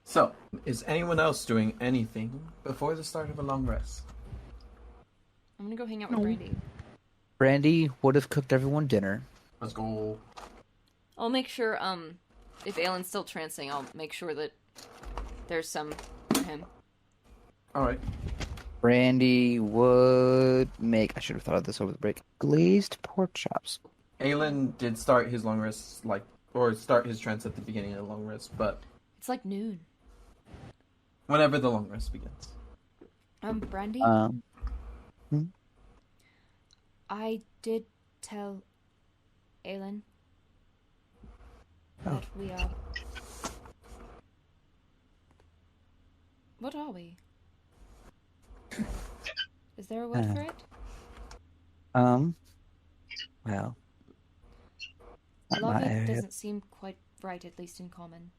So, is anyone else doing anything before the start of a long rest? I'm gonna go hang out with No. Brandy. Brandy would have cooked everyone dinner. Let's go. I'll make sure, if Aelin's still trancing, I'll make sure that there's some for him. Alright. Brandy would make, I should have thought of this over the break, glazed pork chops. Aelin did start his long rest, or start his trance at the beginning of the long rest, but It's like noon. whenever the long rest begins. Brandy, Um, hmm? I did tell Aelin Oh. that we are... What are we? Is there a word for it? Well, not Love my it area. doesn't seem quite right, at least in common.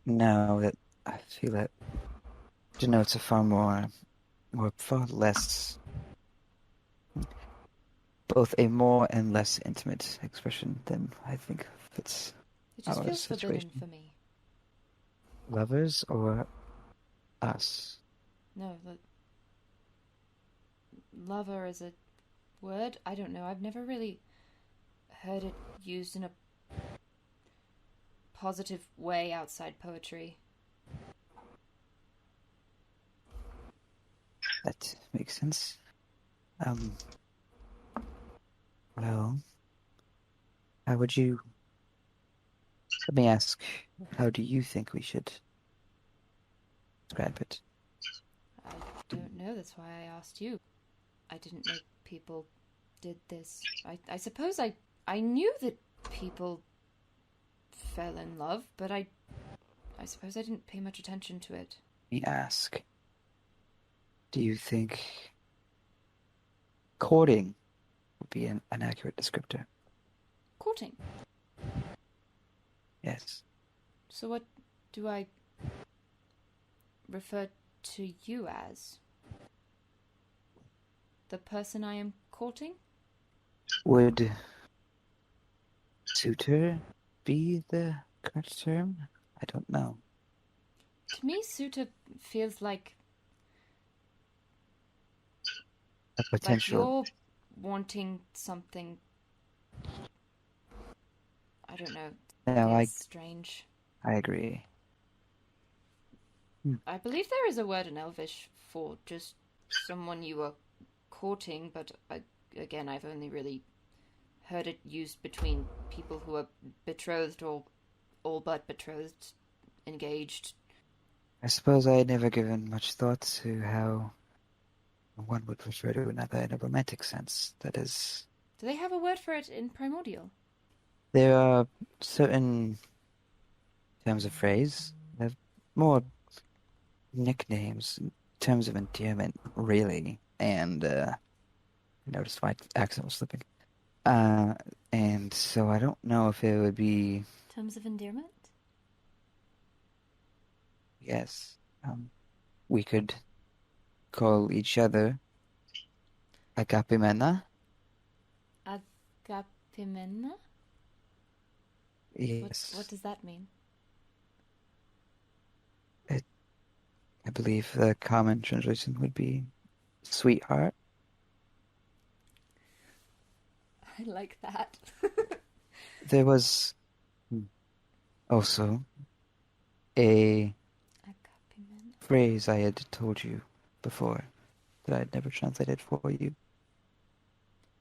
No, that I feel that denotes a far less, both a more and less intimate expression than I think fits It just our feels forbidden situation. for me. Lovers or us? No, lover is a word? I don't know. I've never really heard it used in a positive way outside poetry. That makes sense. Um, well, how would you... Let me ask, how do you think we should describe it? I don't know. That's why I asked you. I didn't know people did this. I suppose I knew that people fell in love, but I suppose I didn't pay much attention to it. Let me ask, do you think courting would be an accurate descriptor? Courting. Yes. So what do I refer to you as? The person I am courting? Would suitor be the correct term? I don't know. To me, suitor feels like A potential. you're wanting something. I don't know. No, Feels strange. I agree. I believe there is a word in Elvish for just someone you are courting, but again, I've only really heard it used between people who are betrothed or all but betrothed, engaged. I suppose I had never given much thought to how one would refer to another in a romantic sense. That is, Do they have a word for it in Primordial? there are certain terms of phrase, that more nicknames, terms of endearment, really. And I noticed my accent was slipping. And so I don't know if it would be, Terms of endearment? yes, we could call each other agapimena. Agapimena? Yes, What does that mean? I believe the common translation would be sweetheart. I like that. There was also a Agapimena. phrase I had told you before that I had never translated for you.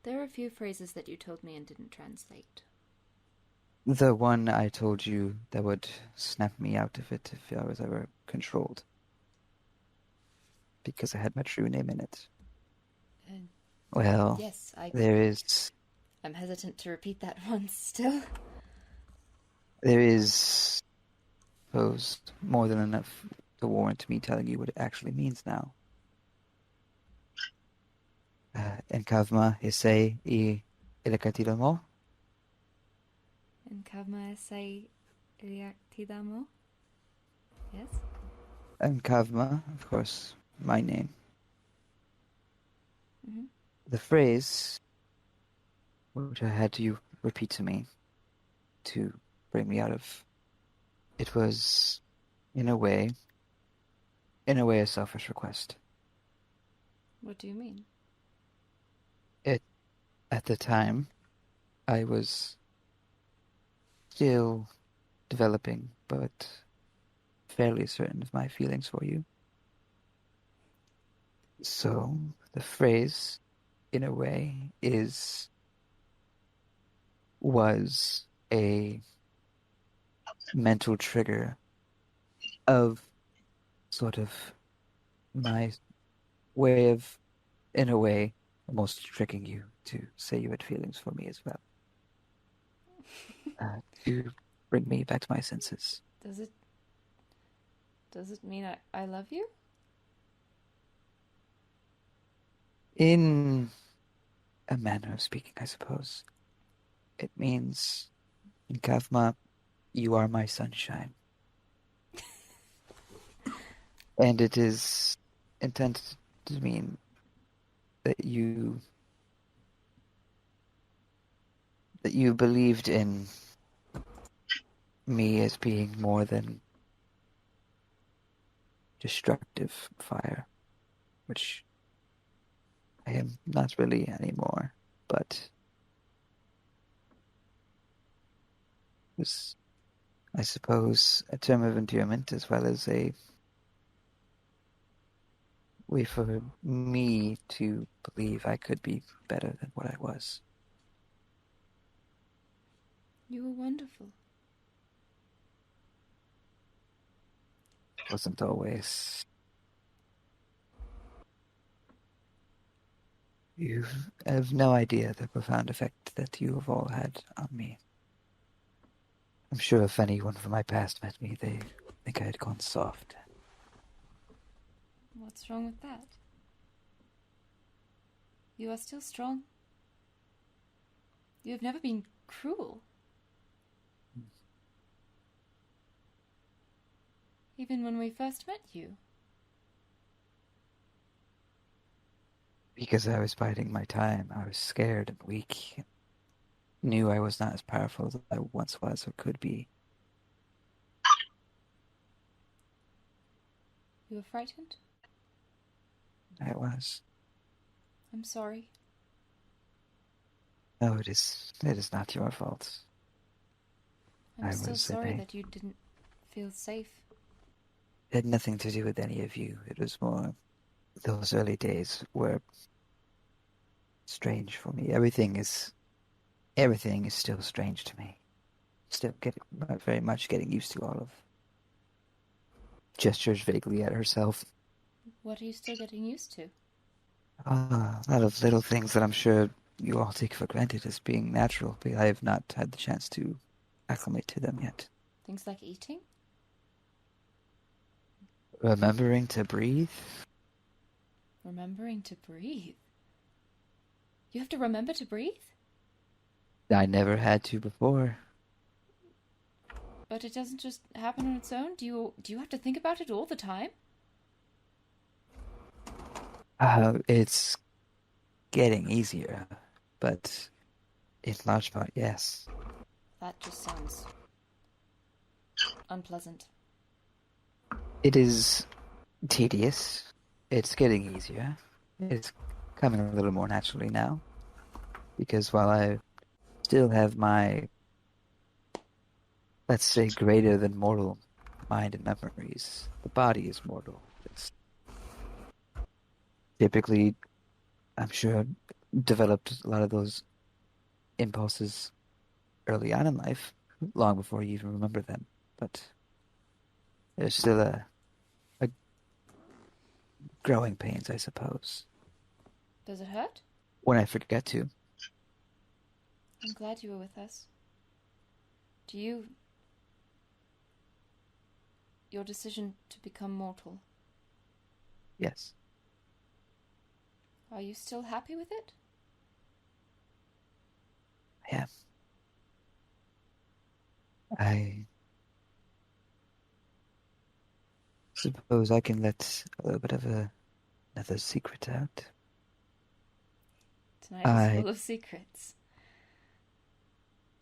There are a few phrases that you told me and didn't translate. The one I told you that would snap me out of it if I was ever controlled. Because I had my true name in it. Well, Yes, there is I'm hesitant to repeat that once still. suppose, more than enough to warrant me telling you what it actually means now. Enkavma ise I ilakatilo mo. And Kavma say Reactidamo? Yes? Enkavma, of course, my name. Mm-hmm. The phrase, which I had you repeat to me to bring me out of It was, in a way, a selfish request. What do you mean? At the time, I was still developing, but fairly certain of my feelings for you. So, the phrase, in a way, was a mental trigger of sort of my way of, in a way, almost tricking you to say you had feelings for me as well. To bring me back to my senses. Does it mean I love you? In a manner of speaking, I suppose. It means, in Kavma, you are my sunshine. And it is intended to mean that you believed in me as being more than destructive fire, which I am not really anymore, but was, I suppose, a term of endearment as well as a way for me to believe I could be better than what I was. You were wonderful. Wasn't always. You have no idea the profound effect that you have all had on me. I'm sure if anyone from my past met me, they think I had gone soft. What's wrong with that? You are still strong. You have never been cruel. Even when we first met you. Because I was biding my time, I was scared and weak. Knew I was not as powerful as I once was or could be. You were frightened? I was. I'm sorry. No, it is not your fault. I'm still sorry that you didn't feel safe. It had nothing to do with any of you. It was more, those early days were strange for me. Everything is still strange to me. Still very much getting used to all of. Gestures vaguely at herself. What are you still getting used to? A lot of little things that I'm sure you all take for granted as being natural, but I have not had the chance to acclimate to them yet. Things like eating? Remembering to breathe? Remembering to breathe? You have to remember to breathe? I never had to before. But it doesn't just happen on its own? Do you have to think about it all the time? It's getting easier, but in large part, yes. That just sounds unpleasant. It is tedious. It's getting easier. It's coming a little more naturally now. Because while I still have my, let's say, greater than mortal mind and memories, the body is mortal. It's typically, I'm sure, developed a lot of those impulses early on in life, long before you even remember them. But there's still a growing pains, I suppose. Does it hurt? When I forget to. I'm glad you were with us. Your decision to become mortal, Yes. are you still happy with it? I am. I suppose I can let a little bit of another secret out. Tonight is full of secrets.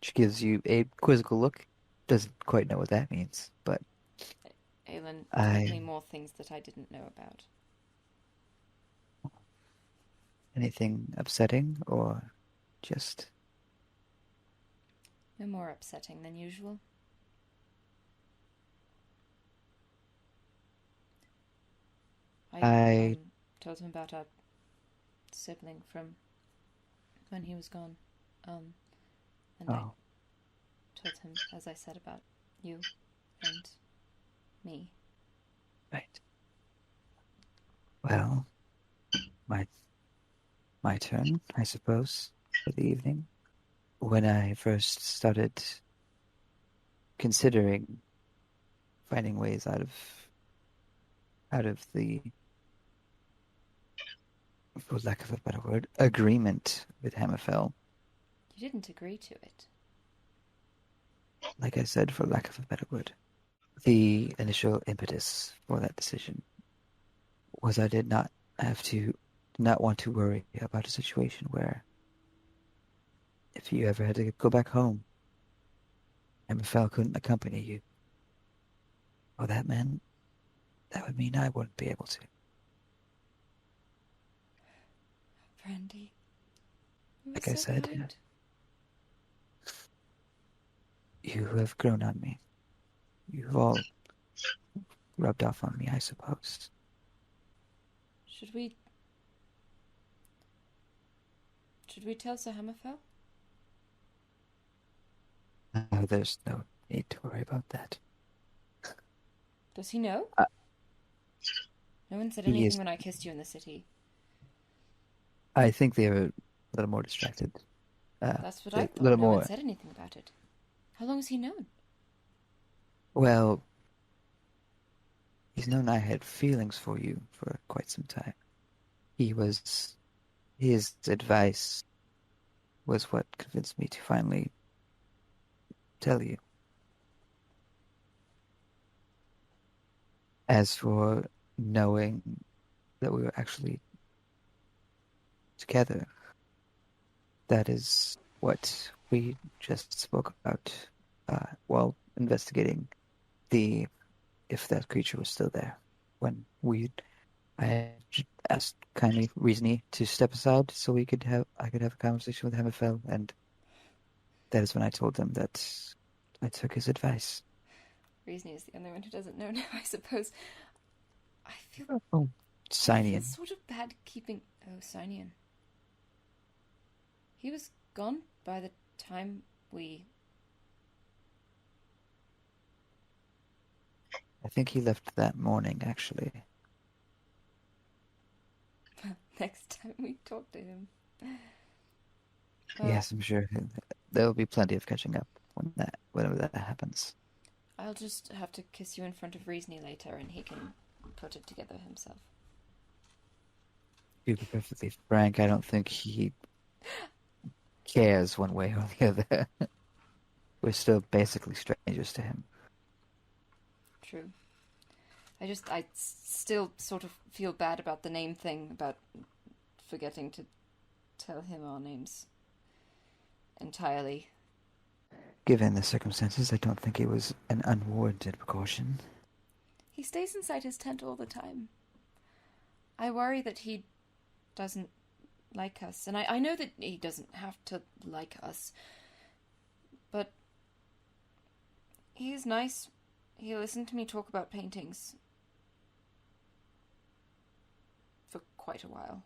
She gives you a quizzical look. doesn't quite know what that means, but Aelin I- told me more things that I didn't know about. anything upsetting or just... No more upsetting than usual. I told him about our sibling from when he was gone. And I told him, as I said, about you and me. Right. Well, my turn, I suppose, for the evening. When I first started considering finding ways out of the, for lack of a better word, agreement with Hammerfell. You didn't agree to it. Like I said, for lack of a better word, the initial impetus for that decision was I did not want to worry about a situation where if you ever had to go back home, Hammerfell couldn't accompany you. Well, that would mean I wouldn't be able to. Brandy. You were Like so I said, kind. you have grown on me. You've all rubbed off on me, I suppose. Should we tell Sir Hammerfell? No, there's no need to worry about that. Does he know? No one said he anything is- when I kissed you in the city. I think they were a little more distracted. That's what I thought. A little No more. one said anything about it. How long has he known? Well, he's known I had feelings for you for quite some time. His advice was what convinced me to finally tell you. As for knowing that we were actually together, that is what we just spoke about while investigating if that creature was still there. When I had asked kindly Reasony to step aside so I could have a conversation with Hammerfell, and that is when I told them that I took his advice. Reasony is the only one who doesn't know now, I suppose. I feel Oh, Cynian. sort of bad keeping... Oh, Cynian. He was gone by the time we... I think he left that morning, actually. Next time we talk to him. Yes, I'm sure there will be plenty of catching up whenever that happens. I'll just have to kiss you in front of Reasony later and he can put it together himself. To be perfectly frank, I don't think he cares one way or the other. We're still basically strangers to him. True. I still sort of feel bad about the name thing, about forgetting to tell him our names entirely. Given the circumstances, I don't think it was an unwarranted precaution. He stays inside his tent all the time. I worry that he doesn't like us, and I know that he doesn't have to like us, but he's nice. He listened to me talk about paintings for quite a while.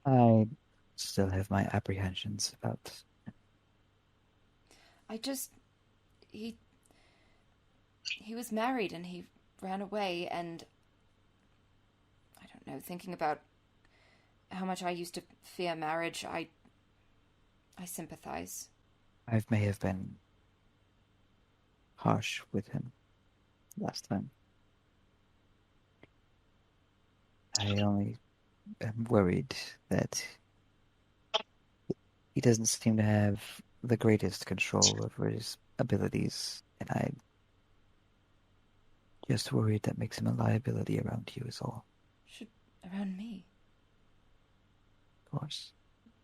I still have my apprehensions about... He was married and he ran away, and I don't know, thinking about how much I used to fear marriage, I sympathize. I may have been harsh with him last time. I only am worried that he doesn't seem to have the greatest control over his abilities, and I'm just worried that makes him a liability around you is all. Around me? Of course.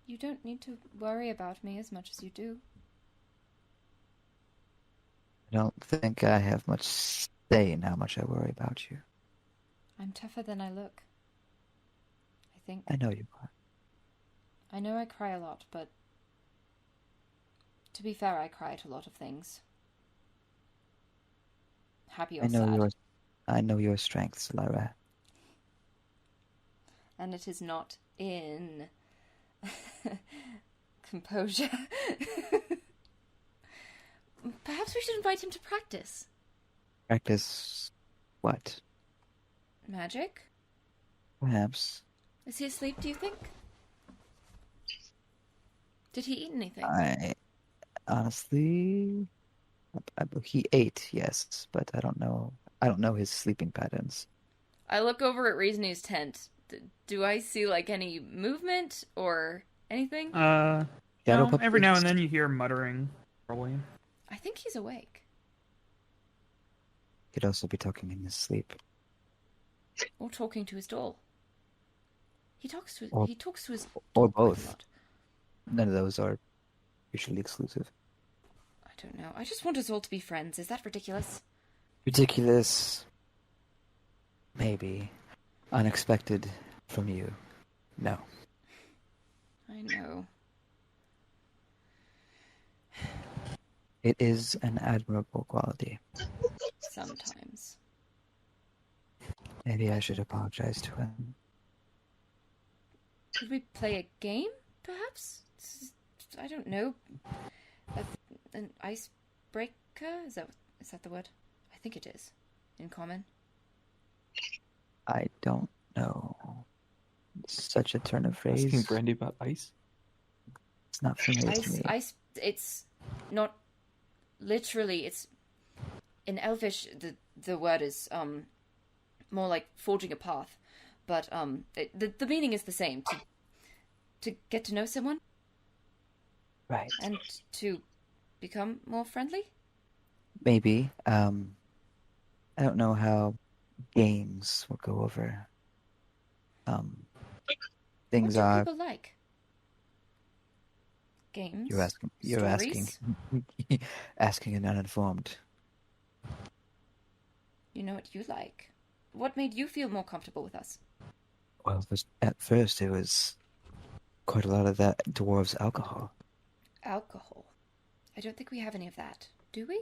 You don't need to worry about me as much as you do. I don't think I have much say in how much I worry about you. I'm tougher than I look. I think. I know you are. I know I cry a lot, but to be fair, I cry at a lot of things. Happy or sad. I know your strengths, Lyra. And it is not in composure. Perhaps we should invite him to practice. Practice what? Magic? Perhaps. Is he asleep, do you think? Did he eat anything? I honestly, he ate, yes, but I don't know. I don't know his sleeping patterns. I look over at Reasonie's tent. Do I see like any movement or anything? Shadow No, every now puppets? and then you hear muttering, probably. I think he's awake. Could also be talking in his sleep. Or talking to his doll. He talks to Or- his or doll quite a both. lot. None of those are mutually exclusive. I don't know. I just want us all to be friends. Is that ridiculous? Ridiculous. Maybe. Unexpected from you. No. I know. It is an admirable quality. Sometimes. Maybe I should apologize to him. Could we play a game, perhaps? I don't know. An icebreaker? Is that the word? I think it is. In common. I don't know. Such a turn of phrase. Asking Brandy about ice? It's not familiar to me. It's not literally. It's in Elvish. The word is more like forging a path, but the meaning is the same. To get to know someone Right. and to become more friendly. Maybe. I don't know how games will go over. Things What do are. people like? Games. You're Stories? asking an uninformed. You know what you like. What made you feel more comfortable with us? Well, at first it was quite a lot of that dwarves alcohol. Alcohol. I don't think we have any of that. Do we?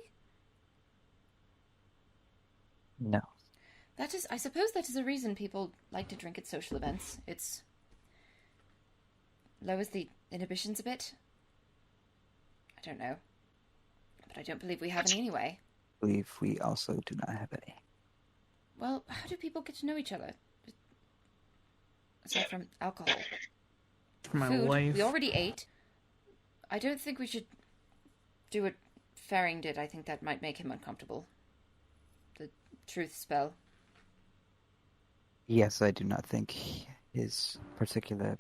No. I suppose that is a reason people like to drink at social events. It lowers the inhibitions a bit. I don't know. But I don't believe we have any anyway. I believe we also do not have any. Well, how do people get to know each other? Aside from alcohol. For my Food, life. we already ate. I don't think we should do what Faring did. I think that might make him uncomfortable. The truth spell. Yes, I do not think his particular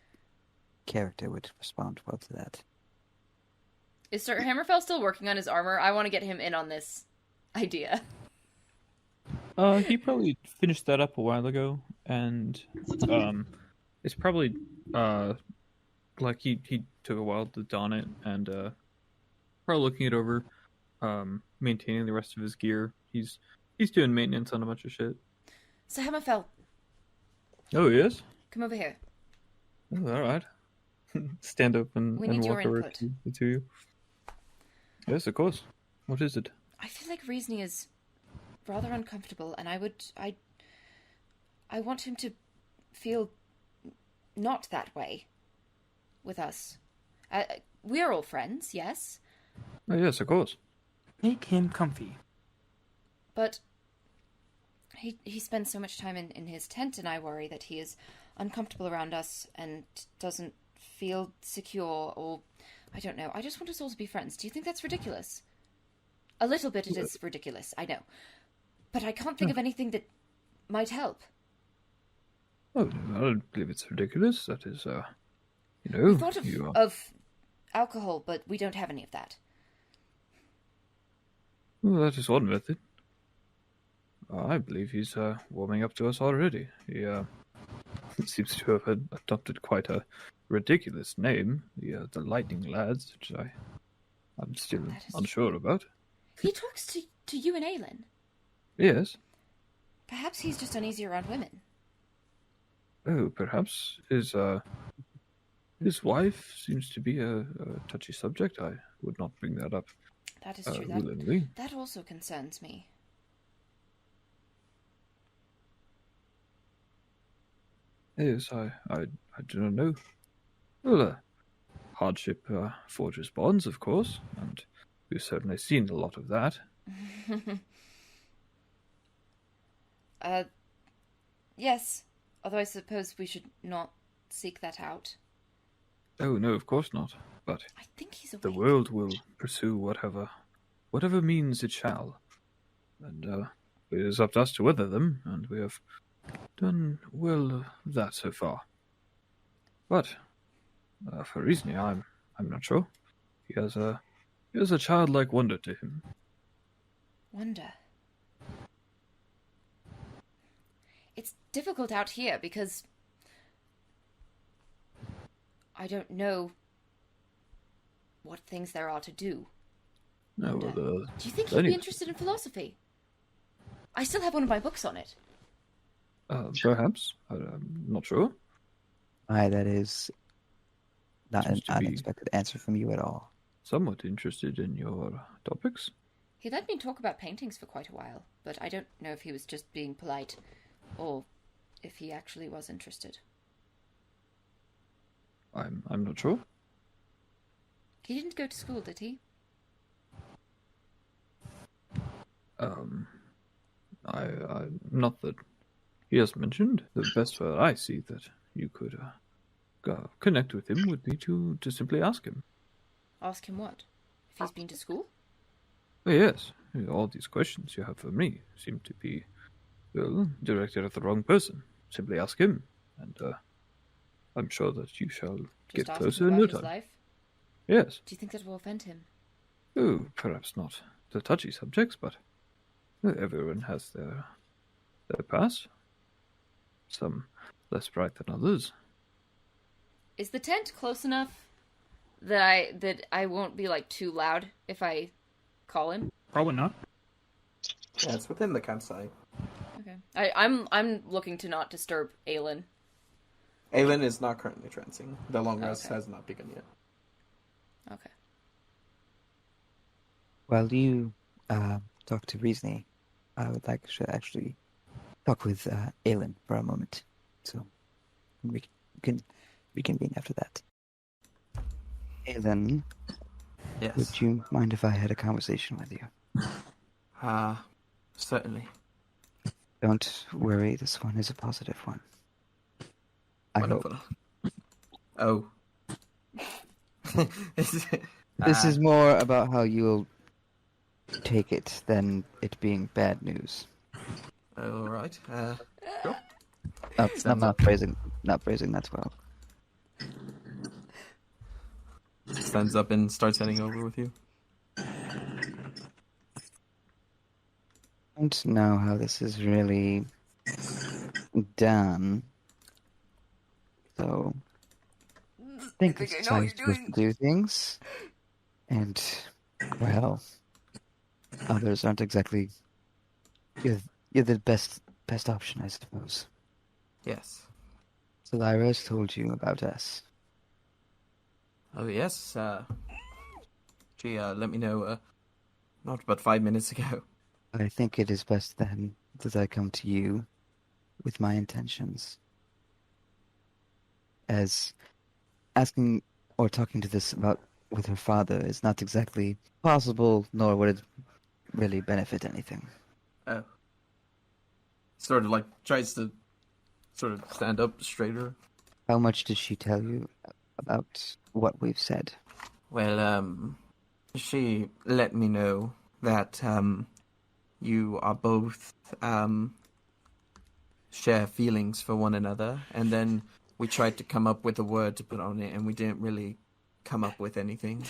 character would respond well to that. Is Sir Hammerfell still working on his armor? I want to get him in on this idea. He probably finished that up a while ago, and it's probably like he took a while to don it, and probably looking it over, maintaining the rest of his gear. He's doing maintenance on a bunch of shit. Sir Hammerfell, Oh, yes. come over here. Oh, all right. Stand up and We need your walk over input. to the two of you. Yes, of course. What is it? I feel like Reasoning is rather uncomfortable, and I want him to feel not that way with us. We're all friends, yes, Oh, yes, of course. Make him comfy. but he spends so much time in his tent, and I worry that he is uncomfortable around us and doesn't feel secure, or I don't know. I just want us all to be friends. Do you think that's ridiculous? A little bit it is ridiculous, I know. But I can't think of anything that might help. Oh, I don't believe it's ridiculous. That is, We thought you of alcohol, but we don't have any of that. well, that is one method. I believe he's warming up to us already. He seems to have adopted quite a ridiculous name, the Lightning Lads, which I'm still That is unsure about. He talks To you and Aelin? Yes. Perhaps he's just uneasy around women. Oh, perhaps his wife seems to be a touchy subject. I would not bring that up That is true. willingly. That also concerns me. Yes, I do not know. Well, hardship forges bonds, of course, and we've certainly seen a lot of that. Yes. Although I suppose we should not seek that out. Oh, no, of course not. But I think he's awake. the world will pursue whatever means it shall. And it is up to us to weather them, and we have done well that so far. But for reasoning, I'm not sure. He has a childlike wonder to him. Wonder. It's difficult out here because I don't know what things there are to do. No, Wonder. well, Do you think he'd plenty be of- interested in philosophy? I still have one of my books on it. Perhaps. I'm not sure. Why, that is not an Seems to be- unexpected answer from you at all. Somewhat interested in your topics. He let me talk about paintings for quite a while, but I don't know if he was just being polite or if he actually was interested. I'm not sure. He didn't go to school, did he? I not that he has mentioned. The best way I see that you could connect with him would be to simply ask him. Ask him what? If he's been to school? Oh, yes, all these questions you have for me seem to be, well, directed at the wrong person. Simply ask him, and I'm sure that you shall get Just ask closer him in about no his time. life? Yes. Do you think that will offend him? Oh, perhaps not the touchy subjects, but everyone has their past. Some less bright than others. Is the tent close enough that I won't be like too loud if I call him? Probably not. Yeah, it's within the campsite. Okay. I'm looking to not disturb Aelin. Aelin is not currently trancing. The long rest Okay. has not begun yet. Okay. While you talk to Reasoning, I would like to actually talk with Aelin for a moment. So we can reconvene after that. Aelin, Yes. would you mind if I had a conversation with you? Certainly. Don't worry, this one is a positive one. I hope. Wonderful. Oh. This is more about how you'll take it than it being bad news. all right. Sure. I'm Stands not up. phrasing that well. Stands up and starts heading over with you. I don't know how this is really done. So I think it's how you're supposed to do things. And well, others aren't exactly you're the best option, I suppose. Yes. So Lyra has told you about us. Oh, yes. She let me know not about 5 minutes ago. I think it is best then that I come to you with my intentions. As asking or talking to this about with her father is not exactly possible, nor would it really benefit anything. Oh. Sort of like tries to sort of stand up straighter. How much did she tell you about what we've said? Well, she let me know that you are both share feelings for one another, and then we tried to come up with a word to put on it, and we didn't really come up with anything.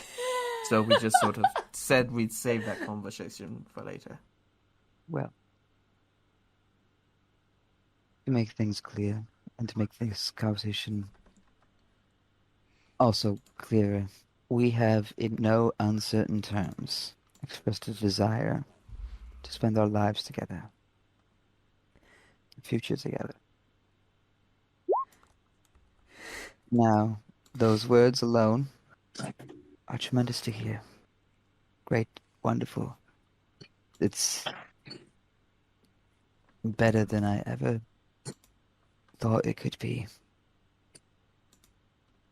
So we just sort of said we'd save that conversation for later. Well, to make things clear, and to make this conversation also clearer, we have, in no uncertain terms, expressed a desire to spend our lives together, the future together. Now, those words alone are tremendous to hear. Great, wonderful. It's better than I ever thought it could be.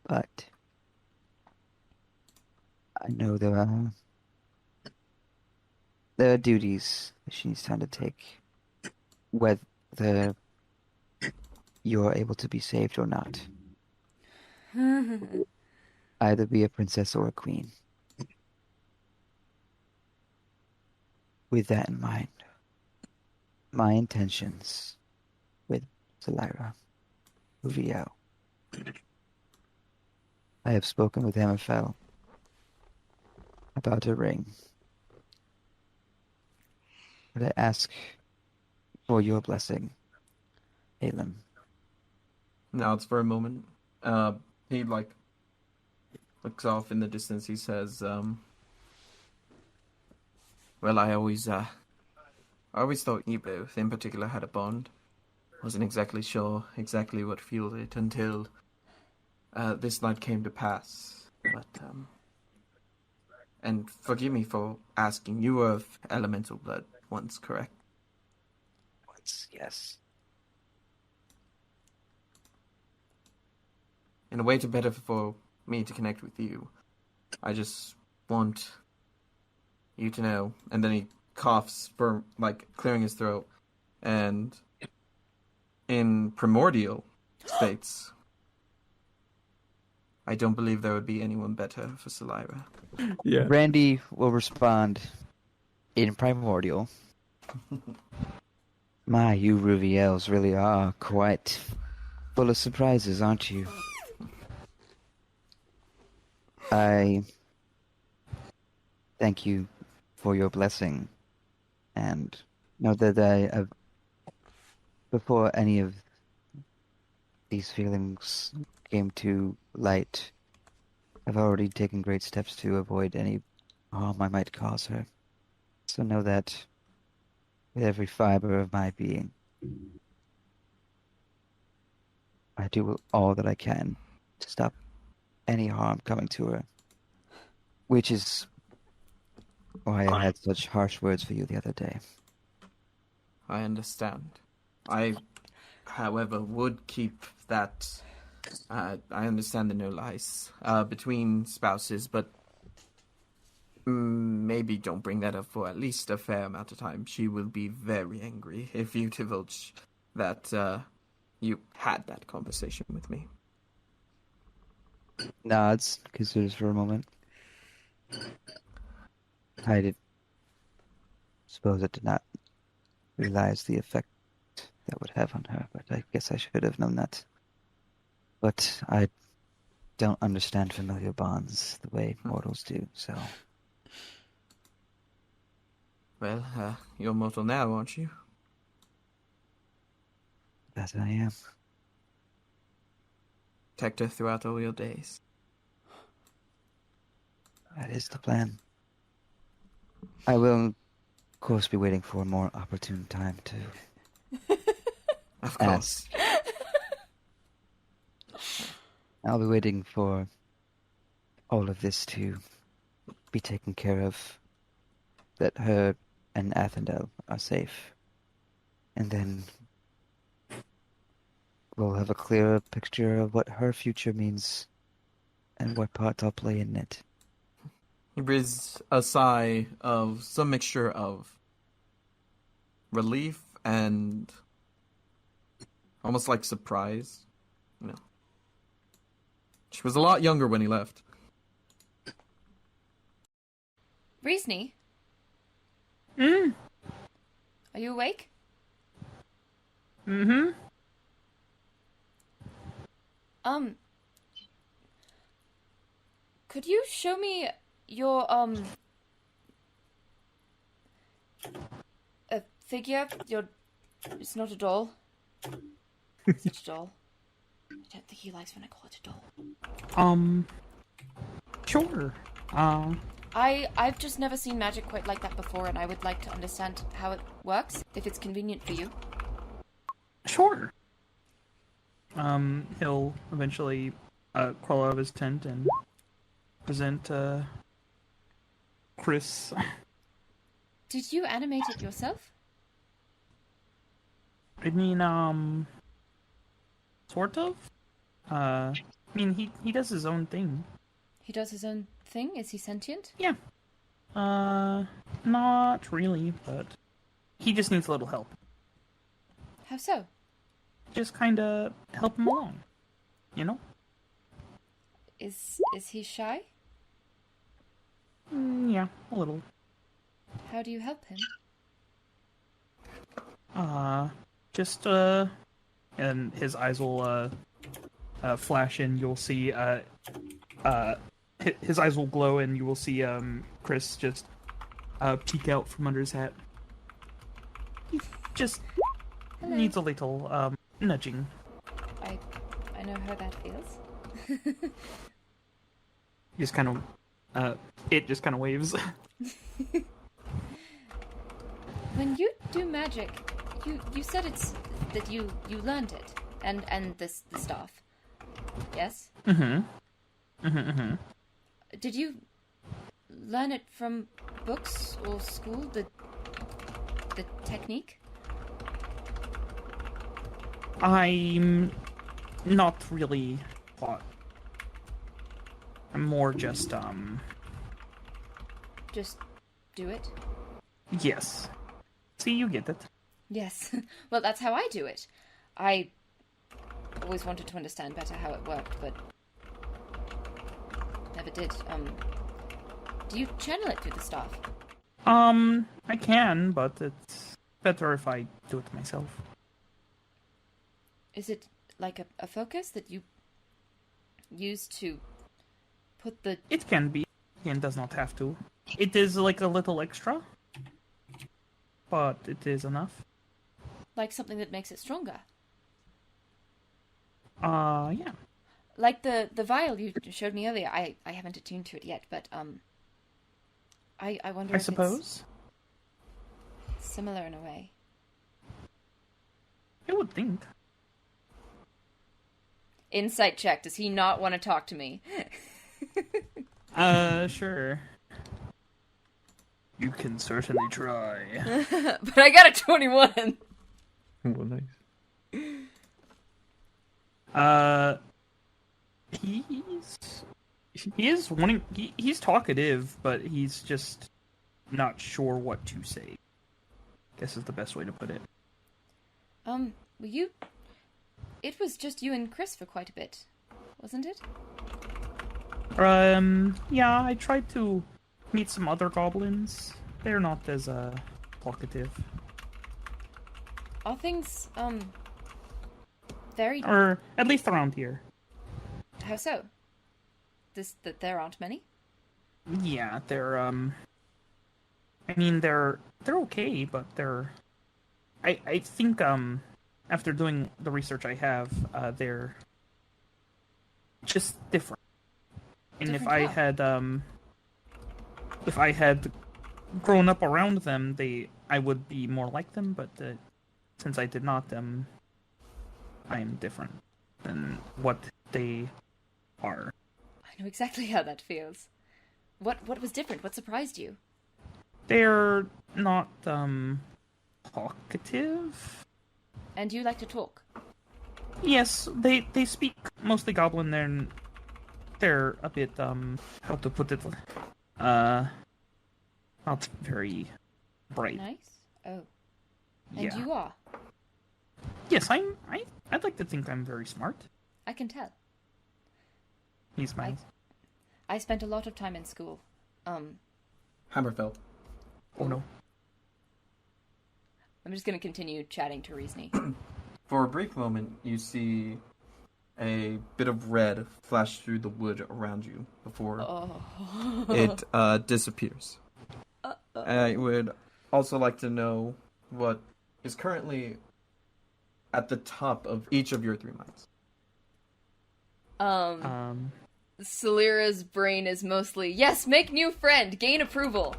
But I know there are duties that she needs time to take, whether you're able to be saved or not. Either be a princess or a queen. With that in mind, my intentions with Zelira, Uvio. I have spoken with Hammerfell about a ring. But I ask for your blessing, Aelin. Now it's for a moment. He like looks off in the distance. He says, "Well, I always thought you both, in particular, had a bond. Wasn't exactly sure exactly what fueled it until this night came to pass. But and forgive me for asking. You were of elemental blood once, correct?" Yes. In a way to better for me to connect with you, I just want you to know. And then he coughs for like clearing his throat, and in primordial states, I don't believe there would be anyone better for Zelira. Yeah. Randy will respond in primordial. My, you Ruviels really are quite full of surprises, aren't you? I thank you for your blessing, and know that before any of these feelings came to light, I've already taken great steps to avoid any harm I might cause her. So know that with every fiber of my being, I do all that I can to stop any harm coming to her. Which is why I had such harsh words for you the other day. I understand. I, however, would keep that. I understand the no lies between spouses, but maybe don't bring that up for at least a fair amount of time. She will be very angry if you divulge that you had that conversation with me. Nods, considers for a moment. I did suppose I did not realize the effect that would have on her, but I guess I should have known that. But I don't understand familiar bonds the way mortals do, so... Well, you're mortal now, aren't you? That I am. Protect her throughout all your days. That is the plan. I will, of course, be waiting for a more opportune time to Of course. I'll be waiting for all of this to be taken care of, that her and Athendel are safe. And then we'll have a clearer picture of what her future means and what part I'll play in it. He breathes a sigh of some mixture of relief and almost like surprise. You know, she was a lot younger when he left. Reesney, Mm. are you awake? Mm-hmm. Could you show me your, a figure? It's not a doll. It's not a doll. I don't think he likes when I call it a doll. Sure. I've just never seen magic quite like that before, and I would like to understand how it works, if it's convenient for you. Sure. He'll eventually crawl out of his tent and present Chris. Did you animate it yourself? I mean, sort of. I mean, he does his own thing. He does his own thing? Is he sentient? Yeah. Not really, but he just needs a little help. How so? Just kinda help him along, you know? Is he shy? Yeah, a little. How do you help him? Just, and his eyes will, flash and you'll see, his eyes will glow and you will see, Chris just, peek out from under his hat. He just Hello. needs a little, nudging. I know how that feels. Just kind of, it just kind of waves. When you do magic, you said it's that you learned it and the staff. Yes? Mm-hmm. Did you learn it from books or school, the technique? I'm not really taught. I'm more just, Just do it? yes. See, you get it. Yes. Well, that's how I do it. I always wanted to understand better how it worked, but never did. Do you channel it through the staff? I can, but it's better if I do it myself. Is it like a focus that you use to put the... It can be. It does not have to. It is like a little extra, but it is enough. like something that makes it stronger? Yeah. Like the vial you showed me earlier. I haven't attuned to it yet, but I wonder I if suppose. it's similar in a way. I would think. Insight check. Does he not want to talk to me? Sure. You can certainly try. But I got a 21. Well, nice. He's talkative, but he's just not sure what to say. Guess is the best way to put it. It was just you and Chris for quite a bit, wasn't it? Yeah, I tried to meet some other goblins. They're not as, talkative. Are things, very... Or, at least around here. How so? That there aren't many? Yeah, they're, I mean, they're okay, but they're... I think, after doing the research I have, they're just different. And Different if I had grown up around them, I would be more like them, but since I did not, I am different than what they are. I know exactly how that feels. What was different? What surprised you? They're not, talkative. And you like to talk? Yes, they speak mostly Goblin. They're a bit how to put it, not very bright. Nice. Oh. And Yeah. you are? Yes, I'd like to think I'm very smart. I can tell. He smiles. I spent a lot of time in school. Hammerfell. Oh no. I'm just gonna continue chatting to Reesney. For a brief moment, you see a bit of red flash through the wood around you before it disappears. I would also like to know what is currently at the top of each of your 3 minds. Celira's brain is mostly, yes, make new friend, gain approval.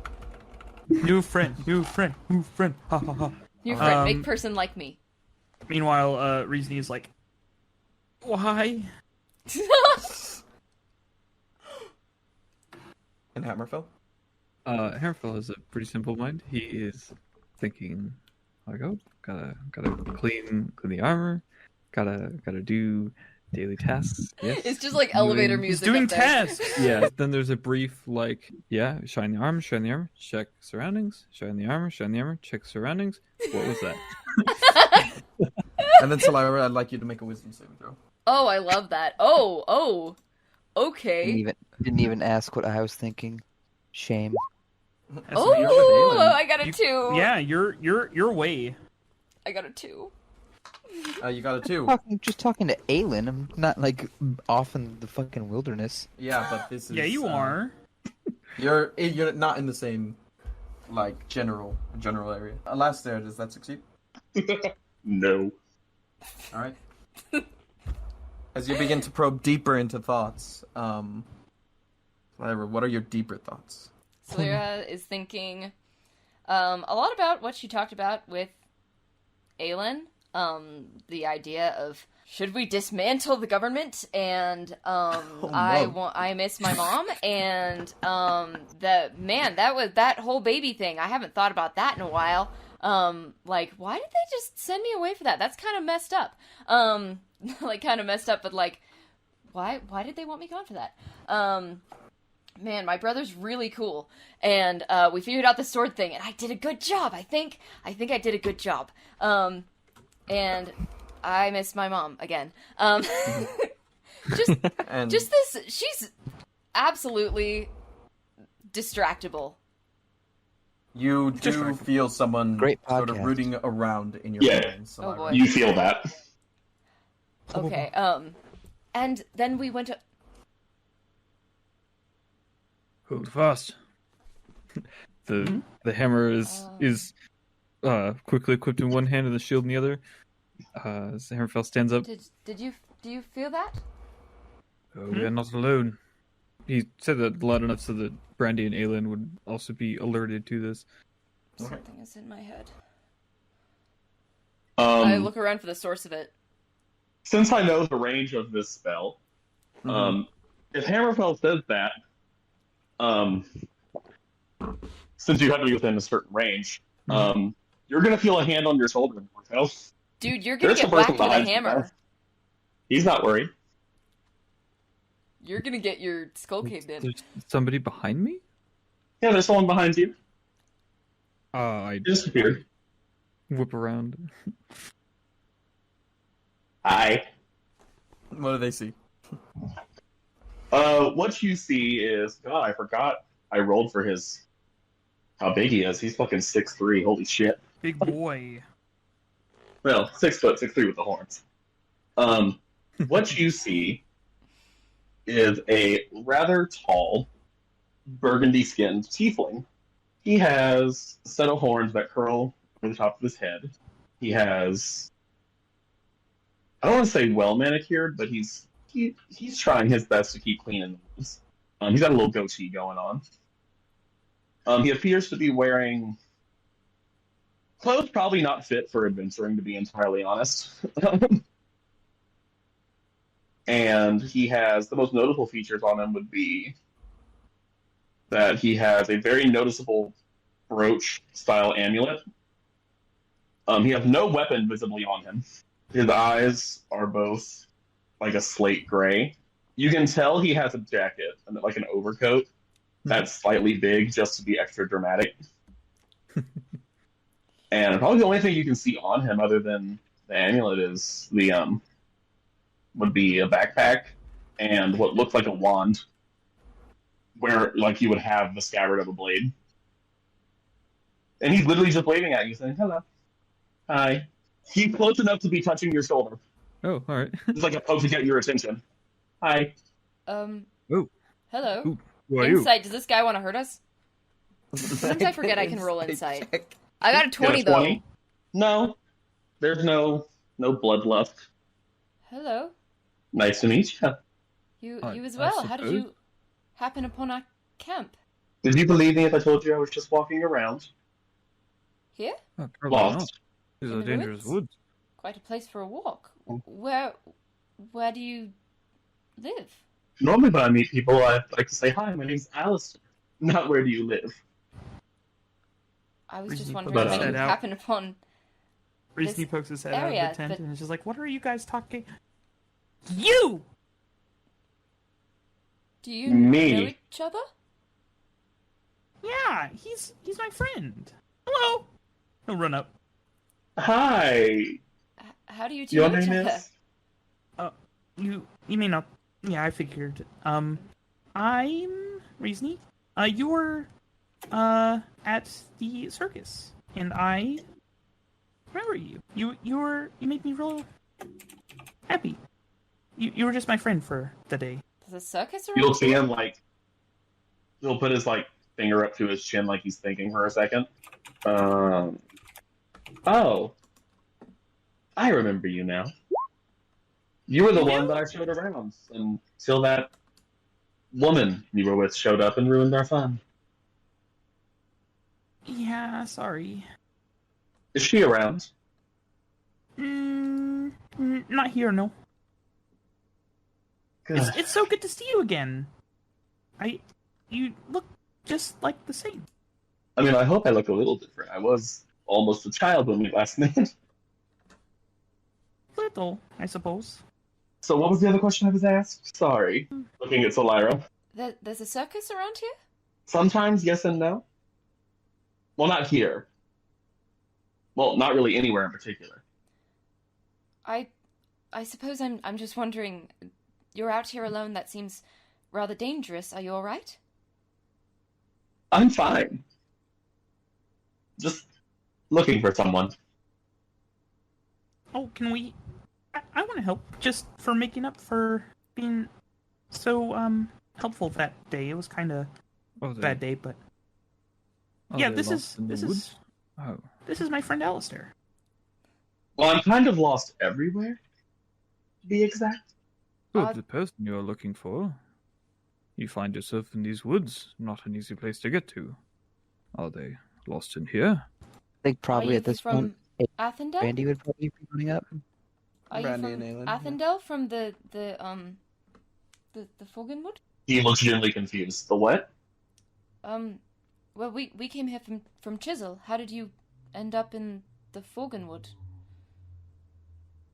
New friend, new friend, new friend. Ha ha ha. New friend, make person like me. Meanwhile, Reasoning is like, why? And Hammerfell? Hammerfell has a pretty simple mind. He is thinking, like, oh, gotta clean the armor, gotta do daily tasks. Yes. It's just like elevator Doing- music. He's doing up there. tasks. Yeah. Then there's a brief like, yeah, shine the armor, check surroundings, shine the armor, check surroundings. What was that? And then Celira, I'd like you to make a wisdom saving throw. Oh, I love that. Oh, okay. Didn't even ask what I was thinking. Shame. That's weird. Oh, Aelin. I got a 2. Yeah, you're way. I got a 2. You got a 2. Just talking to Aelin. I'm not like off in the fucking wilderness. Yeah, but this is... Yeah, you are. You're not in the same, like, general area. Alastair, does that succeed? No. Alright. As you begin to probe deeper into thoughts, what are your deeper thoughts? Celira is thinking a lot about what she talked about with Aelin. The idea of, should we dismantle the government? And I miss my mom. And that whole baby thing. I haven't thought about that in a while. Like, why did they just send me away for that? That's kind of messed up. Like, kind of messed up, but like, why did they want me gone for that? Man, my brother's really cool, and we figured out the sword thing, and I did a good job. I think I did a good job. And I miss my mom again. Just this. She's absolutely distractible. You do feel someone Great sort of podcast. rooting around in your Yeah. brain. Oh, boy. You feel that. Okay. And then we went to. Hold fast. The hammer is quickly equipped in one hand and the shield in the other. As Hammerfell stands up. Do you feel that? Oh, we are not alone. He said that loud enough so that Brandy and Aelin would also be alerted to this. Something is in my head. I look around for the source of it. Since I know the range of this spell, if Hammerfell says that, since you have to be within a certain range, you're gonna feel a hand on your shoulder, Hammerfell. Dude, you're gonna There's get a person whacked with a behind you, hammer. man. He's not worried. You're gonna get your skull caved in. There's somebody behind me? Yeah, there's someone behind you. I He disappeared. whip around. Hi. What do they see? What you see is, God, I forgot I rolled for how big he is. He's fucking 6'3", holy shit. Big boy. Well, 6 foot, 6'3" with the horns. What you see is a rather tall, burgundy-skinned tiefling. He has a set of horns that curl over the top of his head. He has, I don't want to say well manicured, but he's trying his best to keep clean in the woods. He's got a little goatee going on. He appears to be wearing clothes probably not fit for adventuring, to be entirely honest. And he has, the most notable features on him would be that he has a very noticeable brooch-style amulet. He has no weapon visibly on him. His eyes are both like a slate gray. You can tell he has a jacket, like an overcoat, that's slightly big just to be extra dramatic. And probably the only thing you can see on him other than the amulet is would be a backpack and what looks like a wand, where like you would have the scabbard of a blade. And he's literally just waving at you, saying, "Hello, hi." He's close enough to be touching your shoulder. Oh, alright. It's like a poke to get your attention. Hi. Oh. Hello. Who are you? Insight. Does this guy want to hurt us? Sometimes I forget I can roll insight. check. I got a 20 Got a though. 20? No. There's no bloodlust. Hello. Nice to meet you. You I- as I well. How did suppose. you happen upon our camp? Did you believe me if I told you I was just walking around? Here? Oh, probably not. Lost. These In are the dangerous woods? woods. Quite a place for a walk. Mm. Where do you live? Normally when I meet people, I like to say, hi, my name's Alistair. Not where do you live? I was just Reason wondering put how his you head out. happen upon. Reason he This pokes his head out area, of the tent but- and is just like, "What are you guys talking? You!" Do you Me. know each other? Yeah, he's my friend. Hello. He'll run up. Hi. How do you two Your know each name other? is? You may not. Yeah, I figured. I'm Reasony. You were at the circus, and I remember you. You made me real happy. You were just my friend for the day. There's a circus You'll around see here? him like he'll put his like finger up to his chin like he's thinking for a second. Oh. I remember you now. You were the You one do? that I showed around until that woman you were with showed up and ruined our fun. Yeah, sorry. Is she around? Not here, no. Good. It's so good to see you again. You look just like the same. I mean, I hope I look a little different. I was almost a child when we last met. Little, I suppose. So what was the other question I was asked? Sorry. Looking at Solira. There's a circus around here? Sometimes yes and no. Well, not here. Well, not really anywhere in particular. I suppose I'm just wondering. You're out here alone. That seems rather dangerous. Are you all right? I'm fine. Just looking for someone. Oh, can we? I want to help, just for making up for being so helpful that day. It was kind of Oh, a bad day, but are yeah, they this lost is in the this woods? is Oh, this is my friend Alistair. Well, I'm kind of lost everywhere, to be exact. good. The person you are looking for. You find yourself in these woods. Not an easy place to get to. Are they lost in here? I think probably Are you at this from point, Athendel? Randy would probably be running up. Are Brandy you from and Aelin, yeah. Athendel? From the Forgenwood? He looks genuinely confused. The what? Well, we came here from Chisel. How did you end up in the Forgenwood?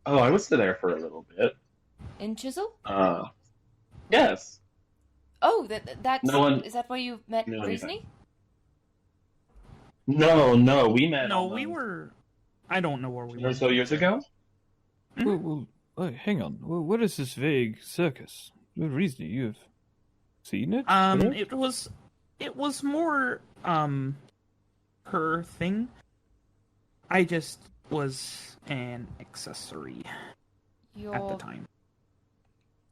Oh, I was there for a little bit. In Chisel? Yes. Oh, that's No one- is that where you met No, Reasony? No, we met. No, almost we were. I don't know where we 10 were. or so years ago. Hang on. What is this vague circus? What reason you've seen it? It was more her thing. I just was an accessory at the Your time.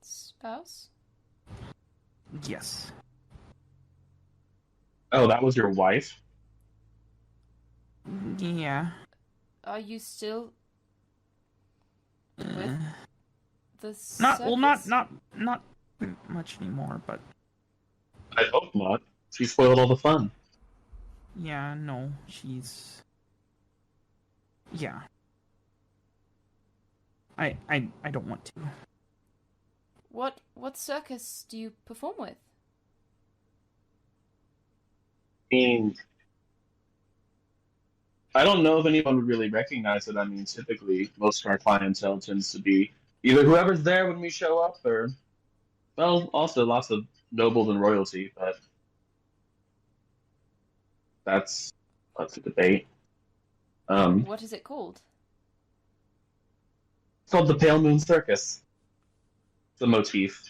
spouse? Yes. Oh, that was your wife? Yeah. Are you still with the circus? Not much anymore, but I hope not. She spoiled all the fun. yeah, no, she's yeah. I don't want to. What circus do you perform with? I mean, I don't know if anyone would really recognize it. I mean, typically, most of our clientele tends to be either whoever's there when we show up, or, well, also lots of nobles and royalty, but that's a debate. What is it called? It's called the Pale Moon Circus. It's a motif,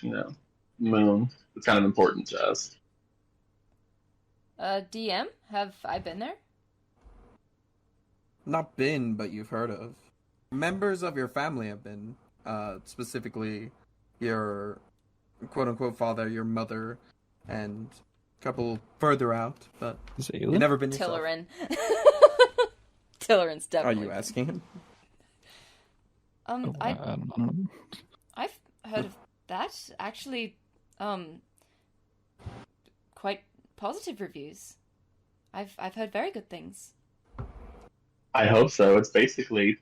moon. It's kind of important to us. DM, have I been there? Not been, but you've heard of. Members of your family have been, specifically your quote-unquote father, your mother, and a couple further out, but Is it you've Aelin? never been yourself. Tillerin. Tillerin's Are definitely. you asking him? I don't know. I've heard of That actually, quite positive reviews. I've heard very good things. I hope so. It's basically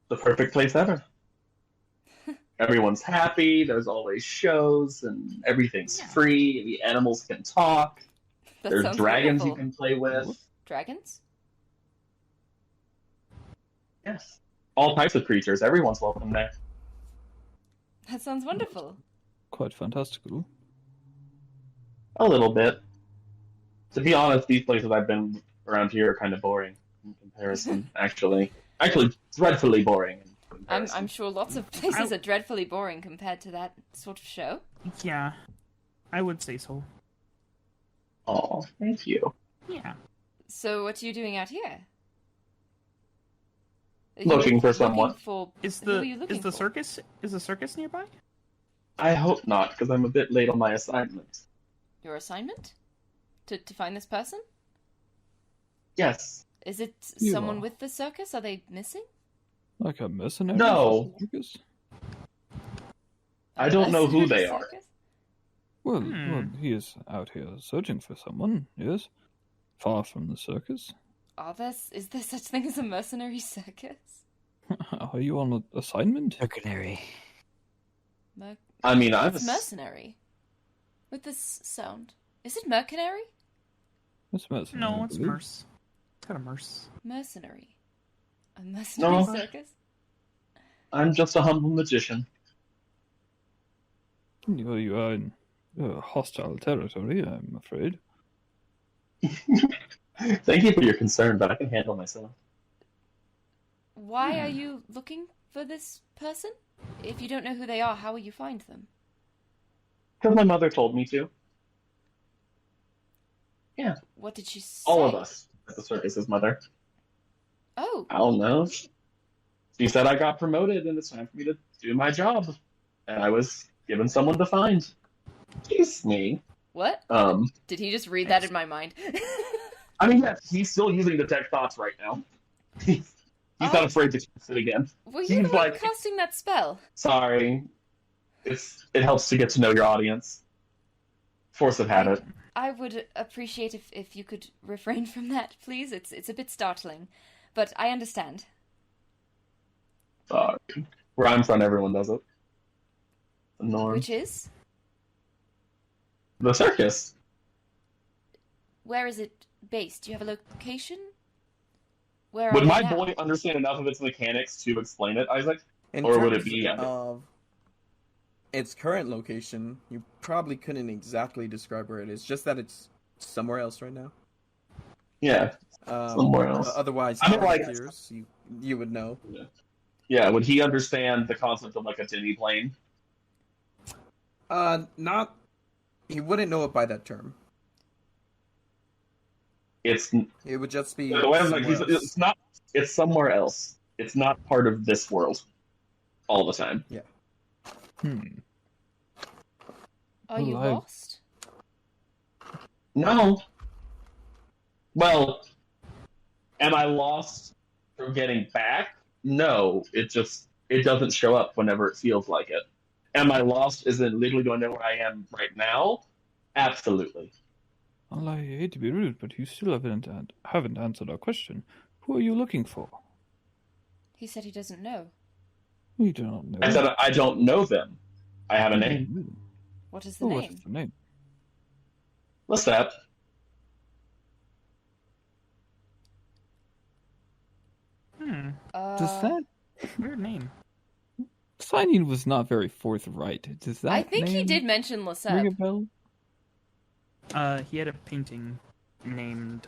the perfect place ever. Everyone's happy, there's always shows, and everything's free, the animals can talk, That there's sounds dragons wonderful. you can play with. Dragons? Yes. All types of creatures, everyone's welcome there. That sounds wonderful. Quite fantastical. A little bit. To be honest, these places I've been around here are kind of boring in comparison, actually. Actually, dreadfully boring in comparison. I'm sure lots of places are dreadfully boring compared to that sort of show. Yeah, I would say so. Oh, thank you. Yeah. So what are you doing out here? Are you Looking for looking someone. for... Is Who are the you looking is the for? circus nearby? I hope not, because I'm a bit late on my assignment. Your assignment? To find this person? Yes. Is it You someone are. with the circus? Are they missing? Like a mercenary? No. Circus? I don't know who Mercenary they are. circus? Well, he is out here searching for someone, yes. Far from the circus. Is there such thing as a mercenary circus? Are you on an assignment? Mercenary. I mean, It's mercenary. With this sound. Is it mercenary? It's mercenary. No, I it's believe. Merce. It's got a Merce. Mercenary. A mercenary No. circus? I'm just a humble magician. Well, you are in hostile territory, I'm afraid. Thank you for your concern, but I can handle myself. Why are you looking for this person? If you don't know who they are, how will you find them? Because my mother told me to. Yeah, What did she say? all of us. The circus's mother. Oh, I don't know. She said I got promoted and it's time for me to do my job. And I was given someone to find. Excuse me. what? Did he just read that in my mind? I mean, yes, he's still using detect thoughts right now. He's not afraid to cast it again. Were you the one casting that spell? Sorry. It helps to get to know your audience. Force of habit. I would appreciate if you could refrain from that, please. It's a bit startling, but I understand. Sorry. Where I'm from, everyone does it. The norm. Which is? The circus. Where is it based? Do you have a location? Where Would are my you now? boy understand enough of its mechanics to explain it, Isaac? In Or would it terms be- of its current location, you probably couldn't exactly describe where it is. Just that it's somewhere else right now. Yeah. Somewhere else. Otherwise, I mean, like- peers, you would know. Yeah, would he understand the concept of like a demi plane? Not. He wouldn't know it by that term. It would just be. the way I'm like, somewhere else. it's not. It's somewhere else. It's not part of this world. All the time. Are you Well, I- lost? No. Well, am I lost from getting back? No. It doesn't show up whenever it feels like it. Am I lost? Is it literally going to know where I am right now? Absolutely. Well, I hate to be rude, but you still haven't answered our question. Who are you looking for? He said he doesn't know. We do not know. I said I don't know them. I have a name. What is the Oh, name? what is the name? What's that? Does that Weird name. signing was not very forthright? Does that? I think he name did mention ring a Leseb. bell? He had a painting named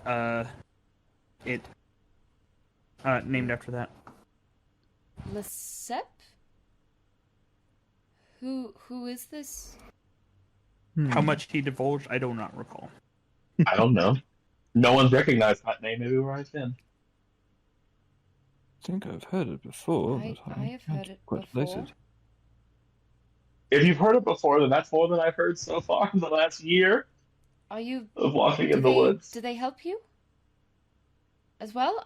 named after that. Leseb? Who is this? How much he divulged, I do not recall. I don't know. No one's recognized that name maybe where I've been. I think I've heard it before, I but have can't heard it quite place before. it. If you've heard it before, then that's more than I've heard so far in the last year Are you? of walking Do in the they, woods. do they help you? As well,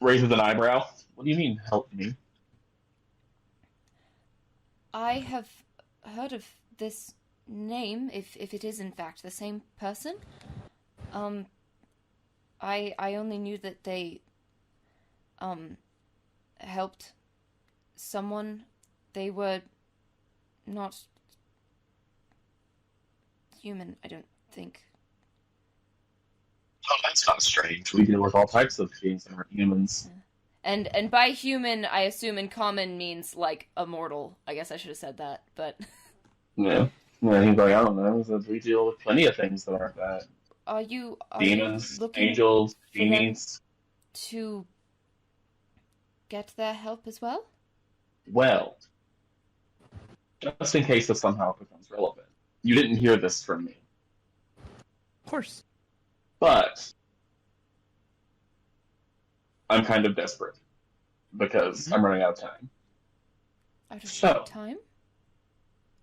Raises an eyebrow. What do you mean, help me? I have heard of this name, if it is in fact the same person. I only knew that they helped someone. They were not human, I don't think. Oh, that's not strange. We deal with all types of beings that aren't humans. And by human, I assume in common means like immortal. I guess I should have said that, but Yeah. Yeah, he's like, I don't know. We deal with plenty of things that aren't that. are you Demons, looking angels, for them genies. to get their help as well? Well, just in case this somehow becomes relevant. You didn't hear this from me. Of course. But I'm kind of desperate because I'm running out of time. Out of So- time?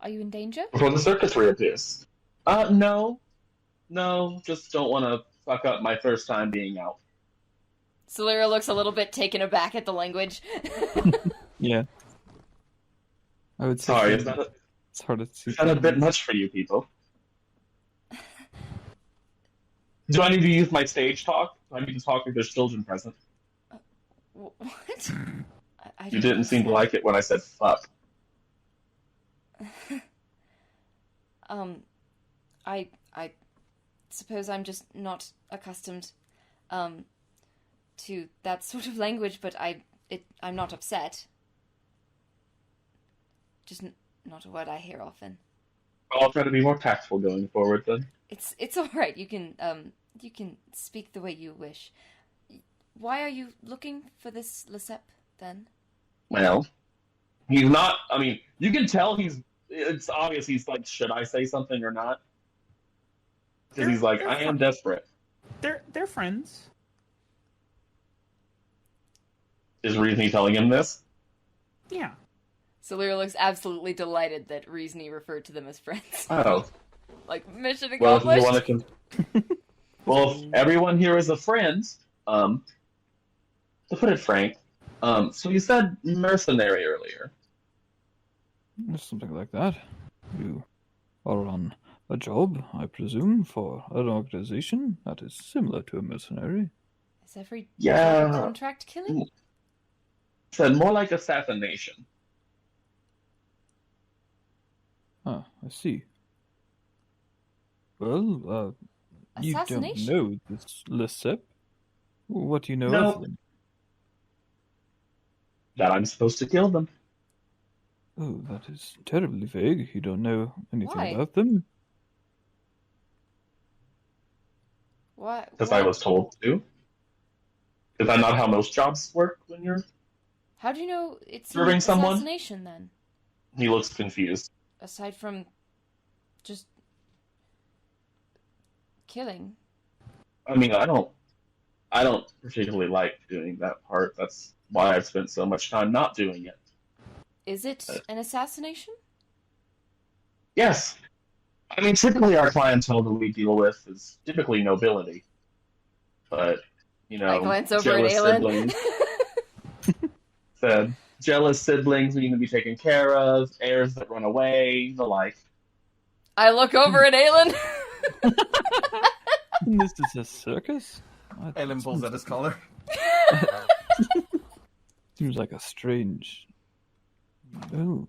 Are you in danger? Before the circus reappears. No. No, just don't want to fuck up my first time being out. Celera looks a little bit taken aback at the language. Yeah. I would say Sorry, it's hard to see. a bit much for you people. Do I need to use my stage talk? Do I need to talk if there's children present? What? I You don't didn't seem to understand. like it when I said fuck. I suppose I'm just not accustomed to that sort of language, but I'm not upset. Just not a word I hear often. I'll try to be more tactful going forward then. It's all right. You can speak the way you wish. Why are you looking for this Lesep then? Well, he's not. I mean, you can tell it's obvious he's like, should I say something or not? Because he's like, I am desperate. They're friends. Is Reason telling him this? Yeah. Celera looks absolutely delighted that Reasony referred to them as friends. Oh. Like, mission Well, if accomplished. you want to well, if everyone here is a friend, to put it frank, so you said mercenary earlier. Something like that. You are on a job, I presume, for an organization that is similar to a mercenary. Is every Yeah. contract killing? Said more like assassination. Ah, I see. Well, you don't Assassination? know this Lesep? What do you know No. of them? That I'm supposed to kill them. Oh, that is terribly vague. You don't know anything Why? about them? What? Because I was told to. Is that not how most jobs work when you're... How do you know it's Serving an someone? assassination then? He looks confused. Aside from just killing. I mean, I don't particularly like doing that part. That's why I've spent so much time not doing it. Is it an assassination? Yes. I mean, typically our clientele that we deal with is typically nobility. But, you know, I glance over at jealous Aelin. siblings, said, jealous siblings need to be taken care of, heirs that run away, the like. I look over at Aelin. This is a circus? Aelin pulls at his collar. Seems like a strange... Oh.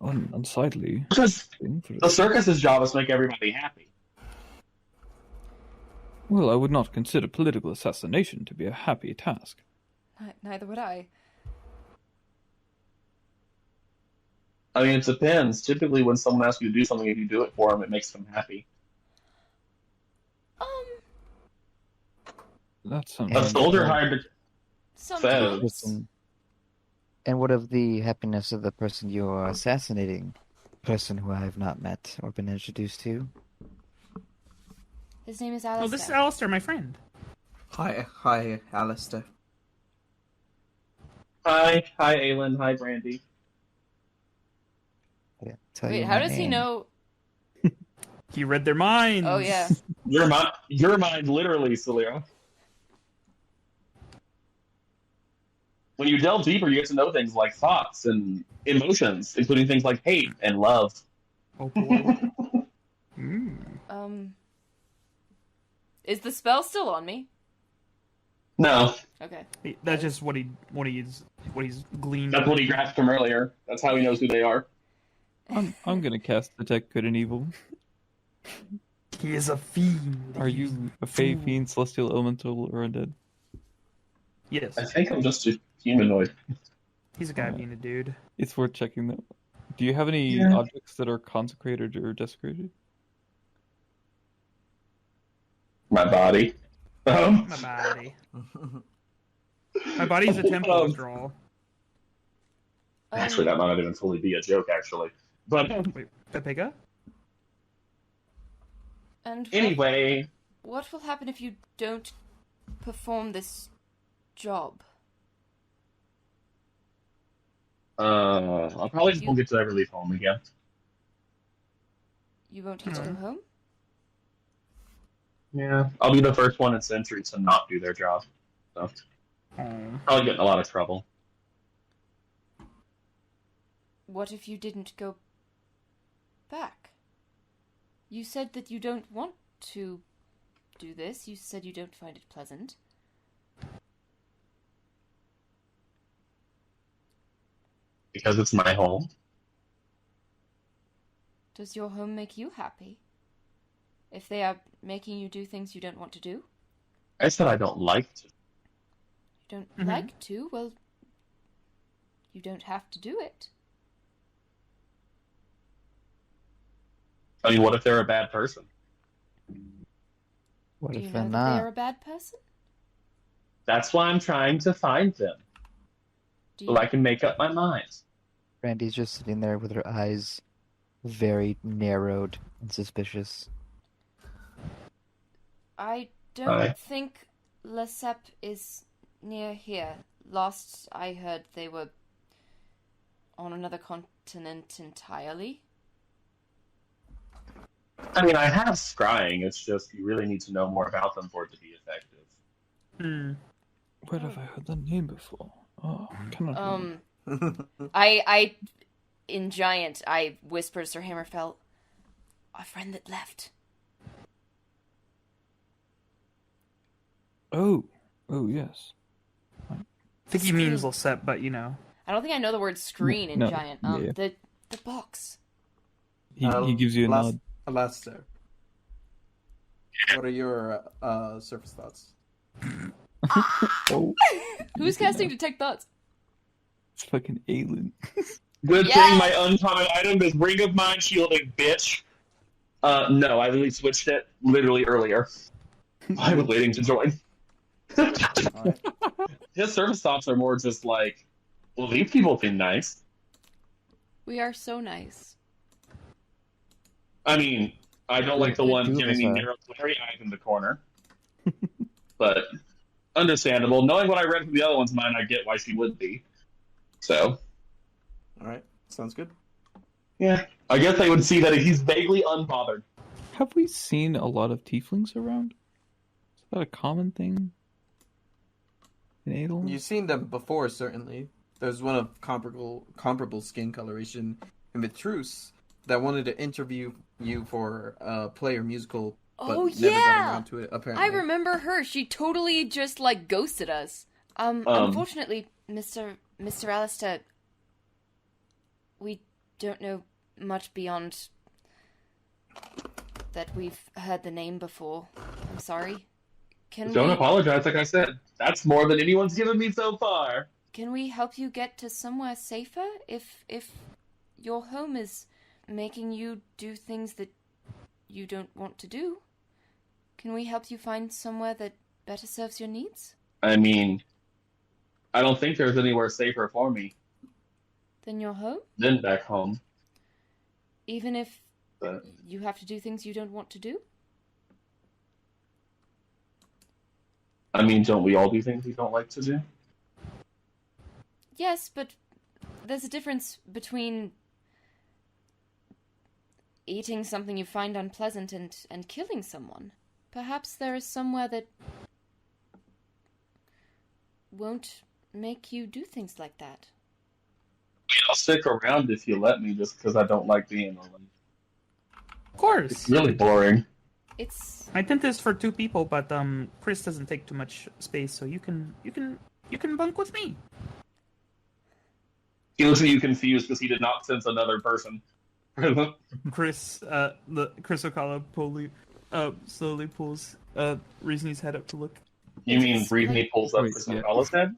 Unsightly Because thing for the circus's job is to make everybody happy. Well, I would not consider political assassination to be a happy task. Neither would I. I mean, it depends. Typically, when someone asks you to do something, if you do it for them, it makes them happy. That's something. A soldier hired to... Sometimes. Person. And what of the happiness of the person you are assassinating? Person who I have not met or been introduced to? His name is Oh, Alistair. this is Alistair, my friend. Hi, Alistair. Hi, Aelin, hi, Brandy. I didn't tell Wait, you how my does he name. know? He read their minds. Oh, yeah. Your mind, literally, Celera. when you delve deeper, you get to know things like thoughts and emotions, including things like hate and love. Oh boy. Is the spell still on me? No, Okay. That's just what he's gleaned. that's what he grasped from earlier. That's how he knows who they are. I'm gonna cast Detect Good and Evil. He is a fiend. Are you a Fey, Fiend, Celestial, Elemental, or Undead? Yes. I think I'm just a humanoid. He's a guy being a dude. It's worth checking though. Do you have any Yeah. objects that are consecrated or desecrated? My body. My body. My body's a temple after all. Actually, that might not even fully be a joke, actually. But Wait, Pepega? And anyway, what will happen if you don't perform this job? I'll probably just won't get to ever leave home again. You won't get to go home? Yeah, I'll be the first one in centuries to not do their job. So probably get in a lot of trouble. What if you didn't go back? You said that you don't want to do this. You said you don't find it pleasant. Because it's my home. Does your home make you happy? If they are making you do things you don't want to do? I said I don't like to. You don't like to? Well, you don't have to do it. I mean, what if they're a bad person? What Do you if know they're that they are not? a bad person? That's why I'm trying to find them. Do So you... I can make up my mind. Brandy's just sitting there with her eyes very narrowed and suspicious. I don't Hi. think Lesep is near here. Last I heard, they were on another continent entirely. I mean, I have scrying. It's just you really need to know more about them for it to be effective. Where have I heard that name before? Oh, I cannot remember. I in Giant, I whispered to Sir Hammerfell, our friend that left. Oh, yes. I think he means Lesep, but you know. I don't think I know the word screen in No, Giant. yeah. The box. He gives you a nod. Alastair, what are your surface thoughts? Oh, Who's casting Detect Thoughts? it's fucking Aelin. Good Yeah. thing my uncommon item is Ring of Mind Shielding, bitch. No, I really switched it literally earlier. I was waiting to join. Alright. His surface thoughts are more just like, well, these people seem nice. We are so nice. I mean, I don't like the one Two of giving us me are. narrow glary eyes in the corner. But understandable. Knowing what I read from the other one's mind, I get why she would be. So, Alright, sounds good. yeah. I guess I would see that he's vaguely unbothered. Have we seen a lot of tieflings around? Is that a common thing in Adel? You've seen them before, certainly. There's one of comparable skin coloration in Vitrus that wanted to interview you for player musical, but Oh, never yeah! got around to it, apparently. I remember her. She totally just, like, ghosted us. Unfortunately, Mr. Alistair, we don't know much beyond that we've heard the name before. I'm sorry. Don't apologize, like I said. That's more than anyone's given me so far. Can we help you get to somewhere safer if your home is making you do things that you don't want to do? Can we help you find somewhere that better serves your needs? I mean, I don't think there's anywhere safer for me Than your home? than back home. Even if But you have to do things you don't want to do? I mean, don't we all do things we don't like to do? Yes, but there's a difference between eating something you find unpleasant and killing someone. Perhaps there is somewhere that won't make you do things like that? I'll stick around if you let me, just because I don't like being alone. Of course. It's really boring. It's I did this for 2 people, but Chris doesn't take too much space, so you can bunk with me. He looks at you confused because he did not sense another person. Chris Okala slowly pulls Reasony's head up to look. You mean Reasoning pulls up Wait, Chris yeah. O'Calla's head?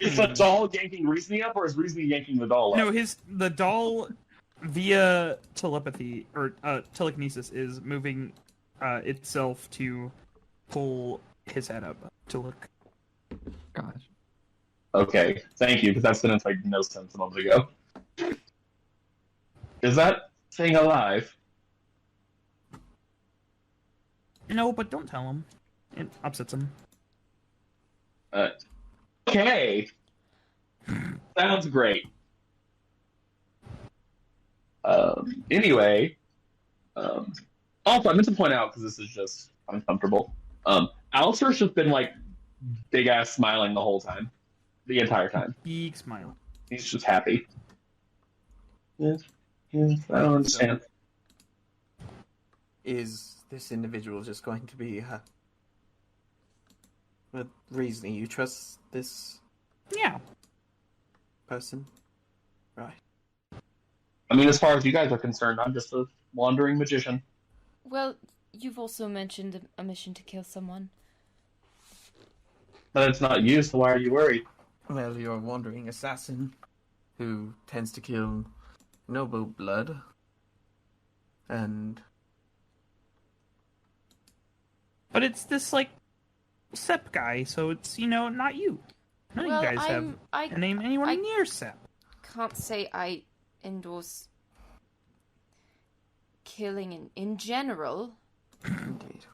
Is the doll yanking Reasoning up, or is Reasoning yanking the doll up? No, the doll via telepathy or telekinesis is moving itself to pull his head up to look. Gosh. Okay, thank you, because that sentence made no sense a moment ago. Is that thing alive? No, but don't tell him. It upsets him. Okay. Sounds great. Anyway, also I meant to point out, because this is just uncomfortable. Alistair's just been like big ass smiling the whole time, the entire time. Big smile. He's just happy. Yes, I don't understand. Is this individual just going to be with reasoning? You trust this Yeah. person? Right. I mean, as far as you guys are concerned, I'm just a wandering magician. well, you've also mentioned a mission to kill someone. But it's not you, so why are you worried? Well, you're a wandering assassin who tends to kill noble blood. And But it's this like Sep guy, so it's not you. None of you guys have a name anywhere near Sep. Can't say I endorse killing in general. indeed.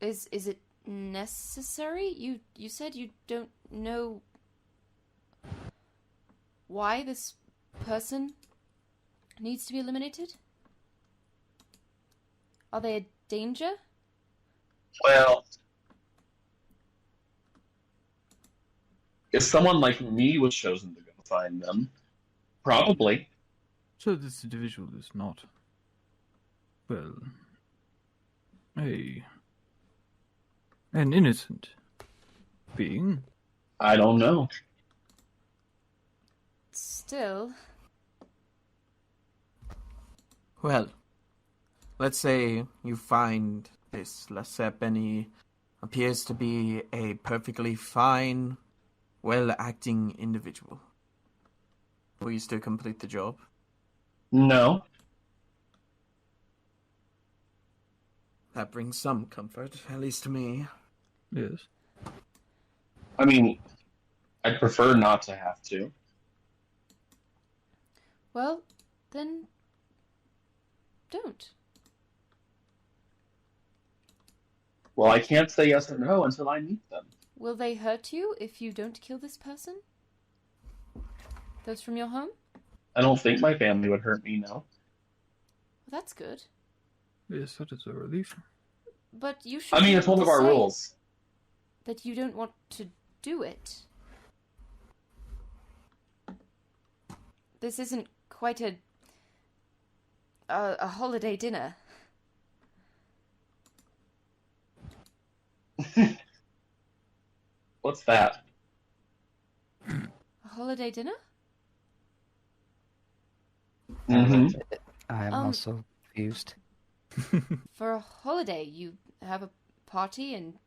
Is it necessary? You said you don't know why this person needs to be eliminated? Are they a danger? Well, if someone like me was chosen to go find them, probably. So this individual is not, well, an innocent being. I don't know. Still, Well, let's say you find this Lasep and he appears to be a perfectly fine, well-acting individual. Will you still complete the job? No. That brings some comfort, at least to me. Yes. I mean, I'd prefer not to have to. well, then don't. Well, I can't say yes or no until I meet them. Will they hurt you if you don't kill this person? Those from your home? I don't think my family would hurt me, no. Well, that's good. Yes, that is a relief. But you should. I mean, be it's able one of to our say rules. that you don't want to do it. This isn't quite a holiday dinner. What's that? A holiday dinner? Mm-hmm. I'm Um, also confused. For a holiday, you have a party, and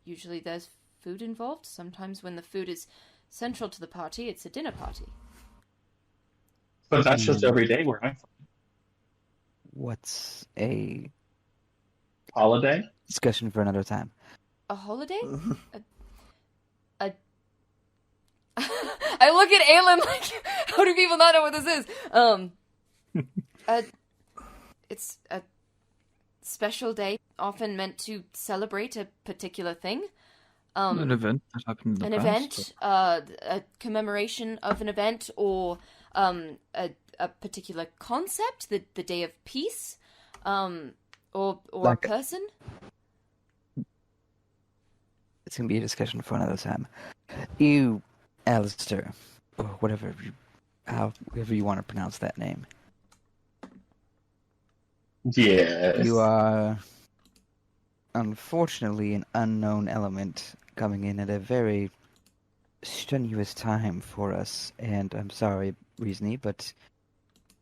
usually there's food involved. Sometimes, when the food is central to the party, it's a dinner party. But that's just every day where I'm from. What's a Holiday? discussion for another time? A holiday? I look at Aelin like, how do people not know what this is? It's a special day, often meant to celebrate a particular thing. An event that happened in the An past. event, a commemoration of an event, or a particular concept, the Day of Peace, or Like a person. it's gonna be a discussion for another time. You, Alistair, or however you want to pronounce that name. Yes. You are, unfortunately, an unknown element coming in at a very strenuous time for us, and I'm sorry, Reasony, but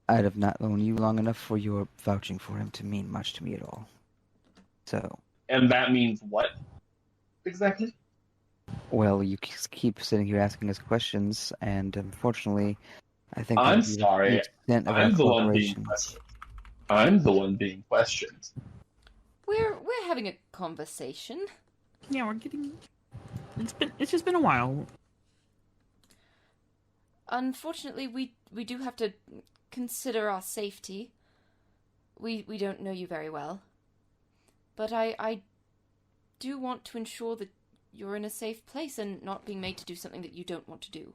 I'd have not known you long enough for your vouching for him to mean much to me at all. So, And that means what exactly? well, you keep sitting here asking us questions, and unfortunately, I think I'm that'll be the sorry. extent of I'm our the one being cooperation. questioned. I'm the one being questioned. We're having a conversation. Yeah, we're getting. It's just been a while. Unfortunately, we do have to consider our safety. We don't know you very well. But I do want to ensure that you're in a safe place and not being made to do something that you don't want to do.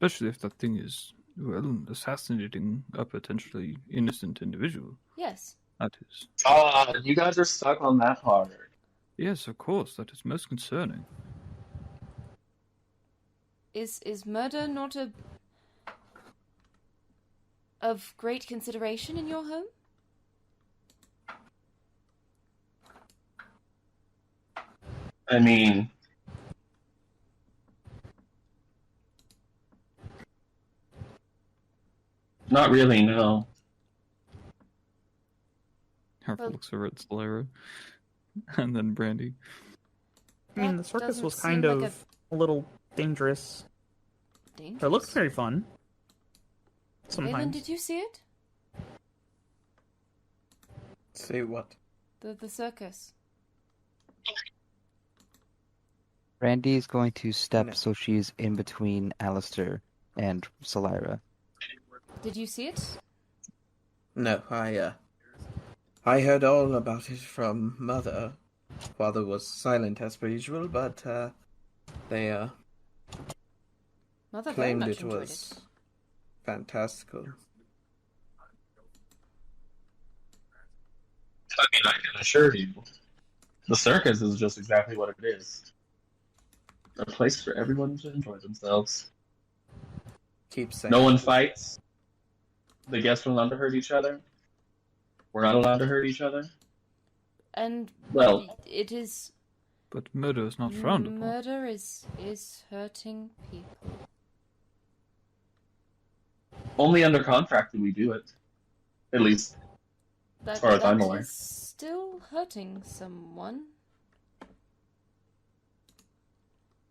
Especially if that thing is, well, assassinating a potentially innocent individual. Yes. That is. You guys are stuck on that hard. Yes, of course. That is most concerning. Is murder not of great consideration in your home? I mean, not really, no. Harper Well- looks over at Solera. And then Brandy. I mean, That the circus doesn't was seem kind like of a little dangerous. Dangerous. But it looked very fun. Galen, Sometimes. did you see it? Say what? The circus. Brandy is going to step No. so she's in between Alistair and Solira. Did you see it? No, I heard all about it from Mother. Father was silent as per usual, but they Mother very claimed much it enjoyed was fantastical. I mean, I can assure you, the circus is just exactly what it is. A place for everyone to enjoy themselves. Keep saying. No one fights. The guests are allowed to hurt each other. We're not allowed to hurt each other. And Well, it is But murder is not frowned upon. murder is hurting people. only under contract do we do it. At least, That, far as I'm that aware. is still hurting someone.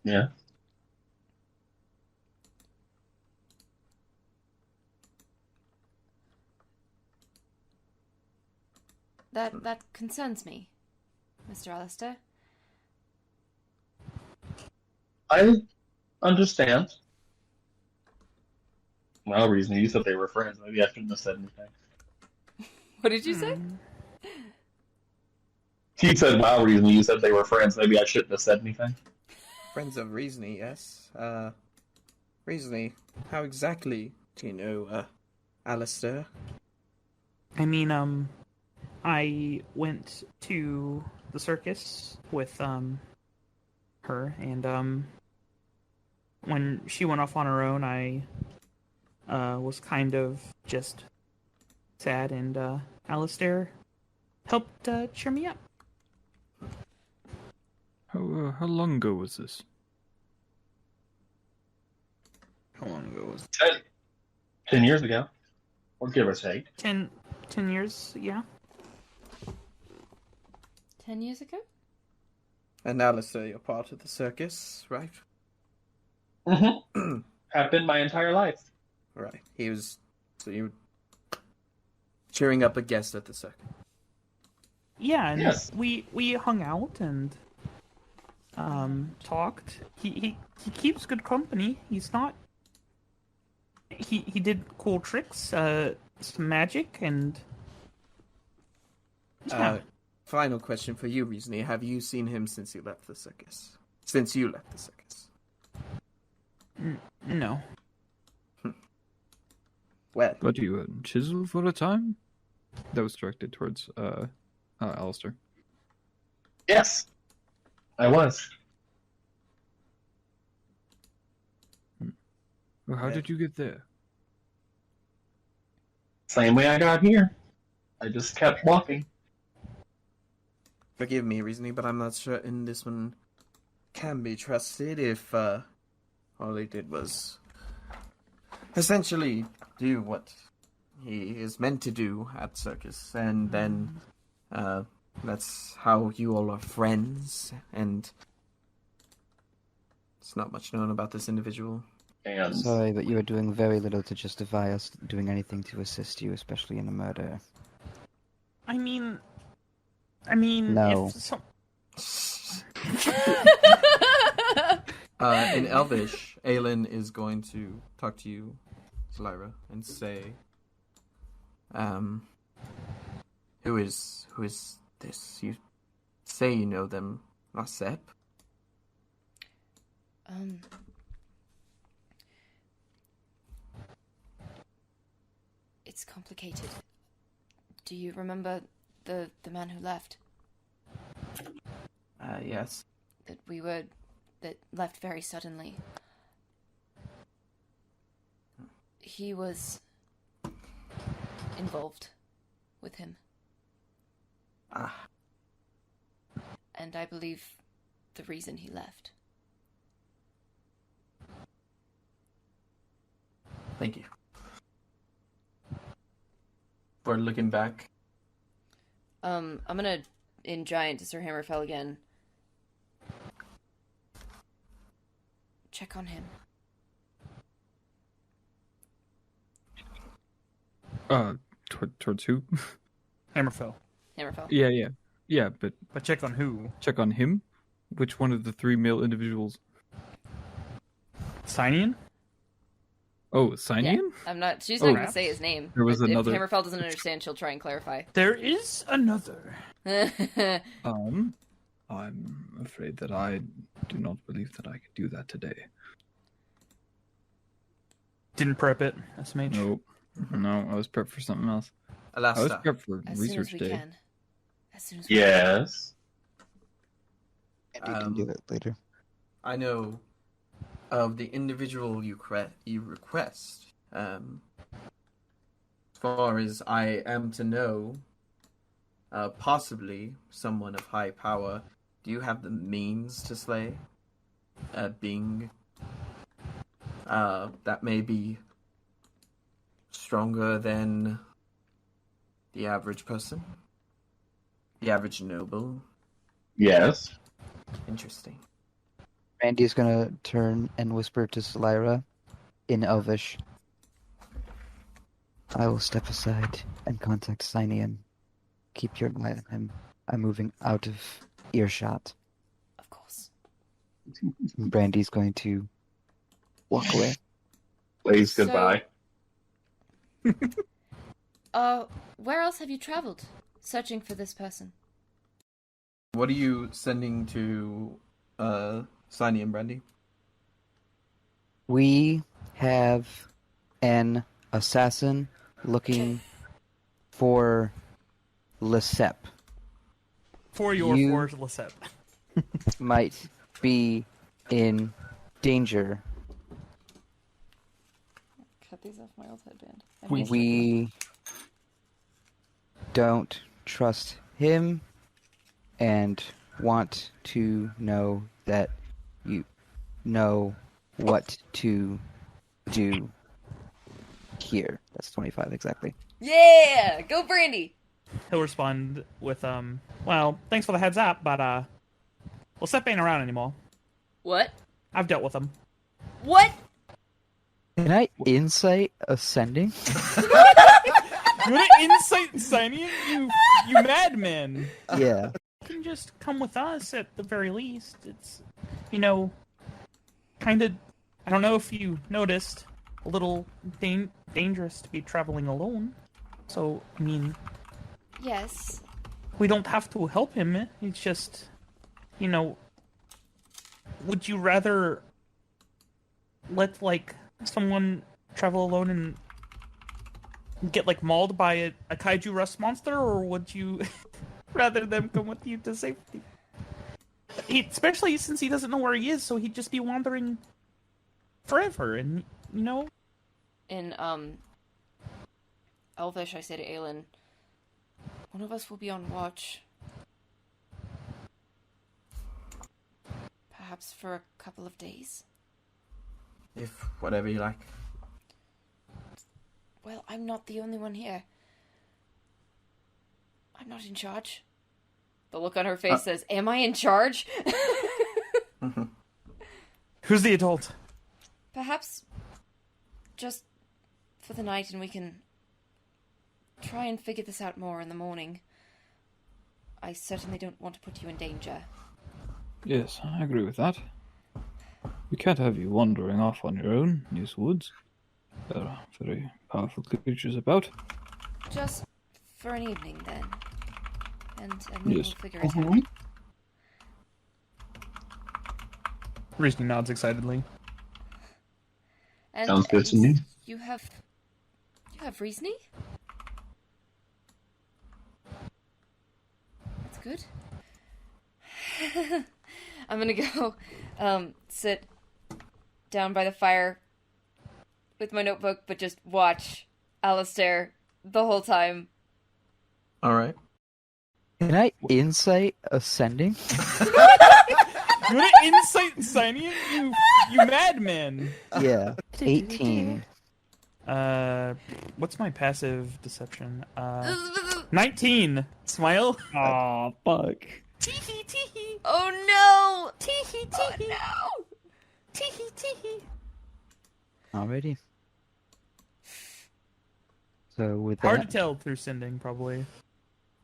yeah. That concerns me, Mr. Alistair. I understand. Well, reason you said they were friends. Maybe I shouldn't have said anything. What did you say? He said, "Wow, reason you said they were friends. Maybe I shouldn't have said anything." Friends of Reasony, yes. Reasony, how exactly do you know, Alistair? I mean, I went to the circus with her, and when she went off on her own, I was kind of just sad, and Alistair helped cheer me up. How long ago was this? How long ago was it? 10 years ago, or give or take. 10 years, yeah. 10 years ago? And Alistair, you're part of the circus, right? Mm-hmm. Have been my entire life. Right. So you were cheering up a guest at the circus. Yeah, and Yes. we hung out and talked. He keeps good company. He's not. He did cool tricks, some magic, and yeah. Final question for you, Reasony. Have you seen him since you left the circus? Since you left the circus? No. Well, But you were in Chisel for a time? That was directed towards Alistair. Yes. I was. Well, how did you get there? Same way I got here. I just kept walking. Forgive me, reasoning, but I'm not certain this one can be trusted if all he did was essentially do what he is meant to do at circus, and then that's how you all are friends, and it's not much known about this individual. And Sorry, but you are doing very little to justify us doing anything to assist you, especially in a murder. I mean, No. if some... In Elvish, Aelin is going to talk to you, Lyra, and say, who is this? You say you know them, Nasep? It's complicated. Do you remember the man who left? Yes. That left very suddenly. He was involved with him. Ah. And I believe the reason he left. Thank you. For looking back. I'm gonna, in Giant, to Sir Hammerfell again. Check on him. Towards who? Hammerfell. Hammerfell. Yeah, but But check on who? check on him. Which one of the 3 male individuals? Cynian? Oh, Cynian? I'm not. She's not Oh. gonna say his name. There was But another- If Hammerfell doesn't understand, she'll try and clarify. There is another. I'm afraid that I do not believe that I could do that today. Didn't prep it, SMH. Nope. No, I was prepped for something else. I was Alasta. prepped for As soon as research we day. can. As soon as we can. yes. And you can do it later. I know of the individual you request. As far as I am to know, possibly someone of high power. Do you have the means to slay a being that may be stronger than the average person? The average noble? Yes. Interesting. Randy's gonna turn and whisper to Lyra in Elvish. I will step aside and contact Cynian. Keep your eye on him. I'm moving out of earshot. Of course. And Brandy's going to walk away. Please, So- goodbye. Where else have you traveled? Searching for this person. What are you sending to Siny and Brandy? We have an assassin looking for Lesep. For your You- Forge Lesep. Might be in danger. Cut these off my old headband. We don't trust him and want to know that you know what to do here. That's 25 exactly. Yeah! Go Brandy! He'll respond with, well, thanks for the heads up, but, Lesep ain't around anymore. What? I've dealt with him. What? Can I insight ascending? You want to insight Cynian? You madman! Yeah. You can just come with us at the very least. It's, kind of, I don't know if you noticed, a little dangerous to be traveling alone. So, Yes. we don't have to help him. It's just, would you rather let, someone travel alone and get, mauled by a kaiju rust monster, or would you rather them come with you to safety? especially since he doesn't know where he is, so he'd just be wandering forever, and you know. In Elvish, I say to Aelin, one of us will be on watch. Perhaps for a couple of days. If whatever you like. Well, I'm not the only one here. I'm not in charge. The look on her face says, am I in charge? Who's the adult? Perhaps just for the night, and we can try and figure this out more in the morning. I certainly don't want to put you in danger. Yes, I agree with that. We can't have you wandering off on your own in these woods. There are very powerful creatures about. Just for an evening, then. And then Yes. we'll figure it out. Reasoning nods excitedly. And, Sounds good to me. You have Reasoning? That's good. I'm gonna go sit down by the fire with my notebook, but just watch Alistair the whole time. Alright. Can I insight ascending? You want to insight signing it? You madman! Yeah. 18. What's my passive deception? 19! Smile? Aw, fuck. Teehee teehee! Oh no! Teehee Oh teehee! no! Teehee teehee! Alrighty. So with Hard to that, tell through sending, probably.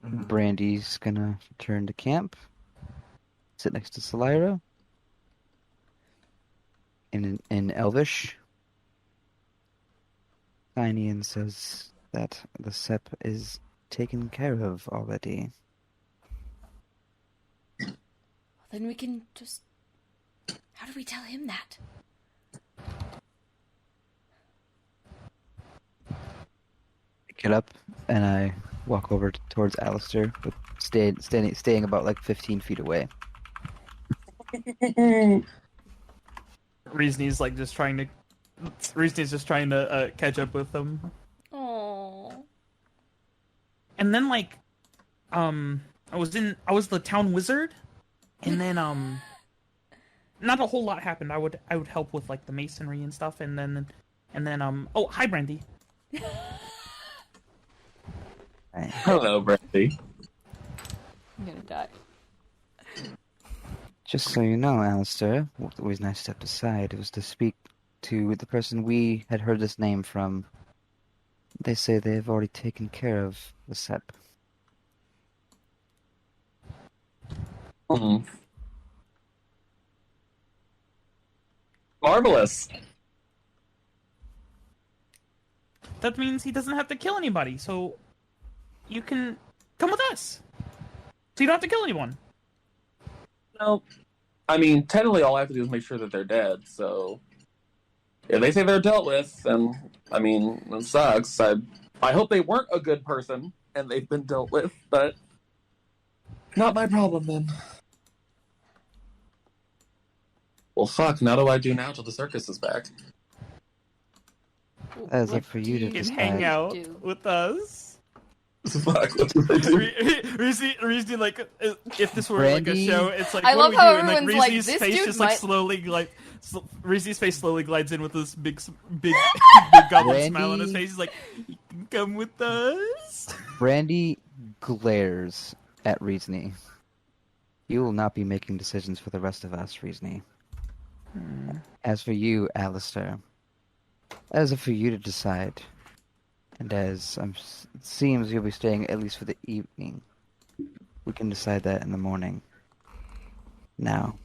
Brandy's gonna return to camp. Sit next to Salira. In Elvish. Cynian says that the SEP is taken care of already. Then we can just... How do we tell him that? Get up, and I walk over towards Alistair, but staying about like 15 feet away. Reasoning like just trying to. Reasoning's just trying to catch up with them. Oh. And then I was the town wizard, and then not a whole lot happened. I would help with like the masonry and stuff, and then oh, hi Brandy. Right. Hello, Brandy. I'm gonna die. Just so you know, Alistair, the reason I stepped aside was to speak to the person we had heard this name from. They say they have already taken care of the SEP. Marvelous. That means he doesn't have to kill anybody, so you can come with us. So you don't have to kill anyone. No, I mean, technically all I have to do is make sure that they're dead, so... If they say they're dealt with, then, I mean, it sucks. I hope they weren't a good person, and they've been dealt with, but... Not my problem, then. Well, fuck, now what do I do now till the circus is back? As What up for you do to You can decide. hang out do? with us. Fuck, what do I do? Reasoning, like, if this were like a Brandy? show, it's like, I what love do we how do? And like, everyone's like, Reese's this face dude just like might- slowly, like, Reese's face slowly glides in with this big goblin smile on his Brandy? face. He's like, you can come with us. Brandy glares at Reasoning. You will not be making decisions for the rest of us, Reasoning. As for you, Alistair, as if for you to decide, and as it seems you'll be staying at least for the evening, we can decide that in the morning. Now,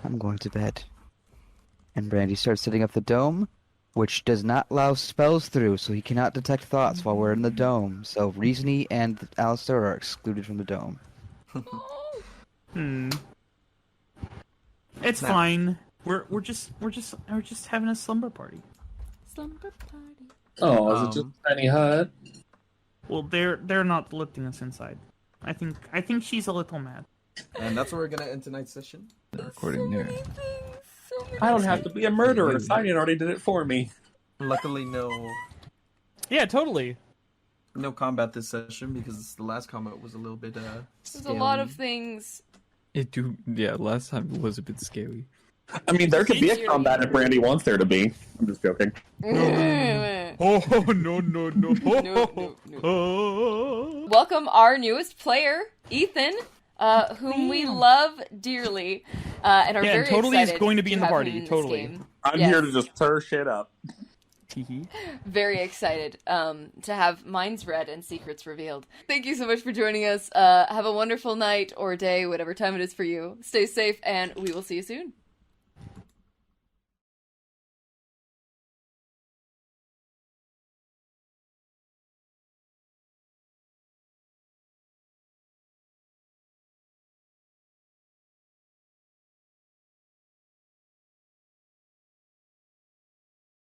I'm going to bed. And Brandy starts setting up the dome, which does not allow spells through, so he cannot detect thoughts while we're in the dome. So Reasoning and Alistair are excluded from the dome. It's No. fine. We're just having a slumber party. Slumber party. Oh, is it just a tiny hut? Well, they're not letting us inside. I think she's a little mad. And that's where we're gonna end tonight's session. The recording there. I don't have to be a murderer. Cyan already did it for me. Luckily, no Yeah, totally. combat this session because the last combat was a little bit There's a lot of things. Last time was a bit scary. I mean, there could be a combat if Brandy wants there to be. I'm just joking. Oh, no. No. Welcome our newest player, Ethan, whom we love dearly, and are very totally excited is going to be in the have party. him in this Totally. game. I'm Yes. here to just stir shit up. Very excited to have minds read and secrets revealed. Thank you so much for joining us. Have a wonderful night or day, whatever time it is for you. Stay safe, and we will see you soon.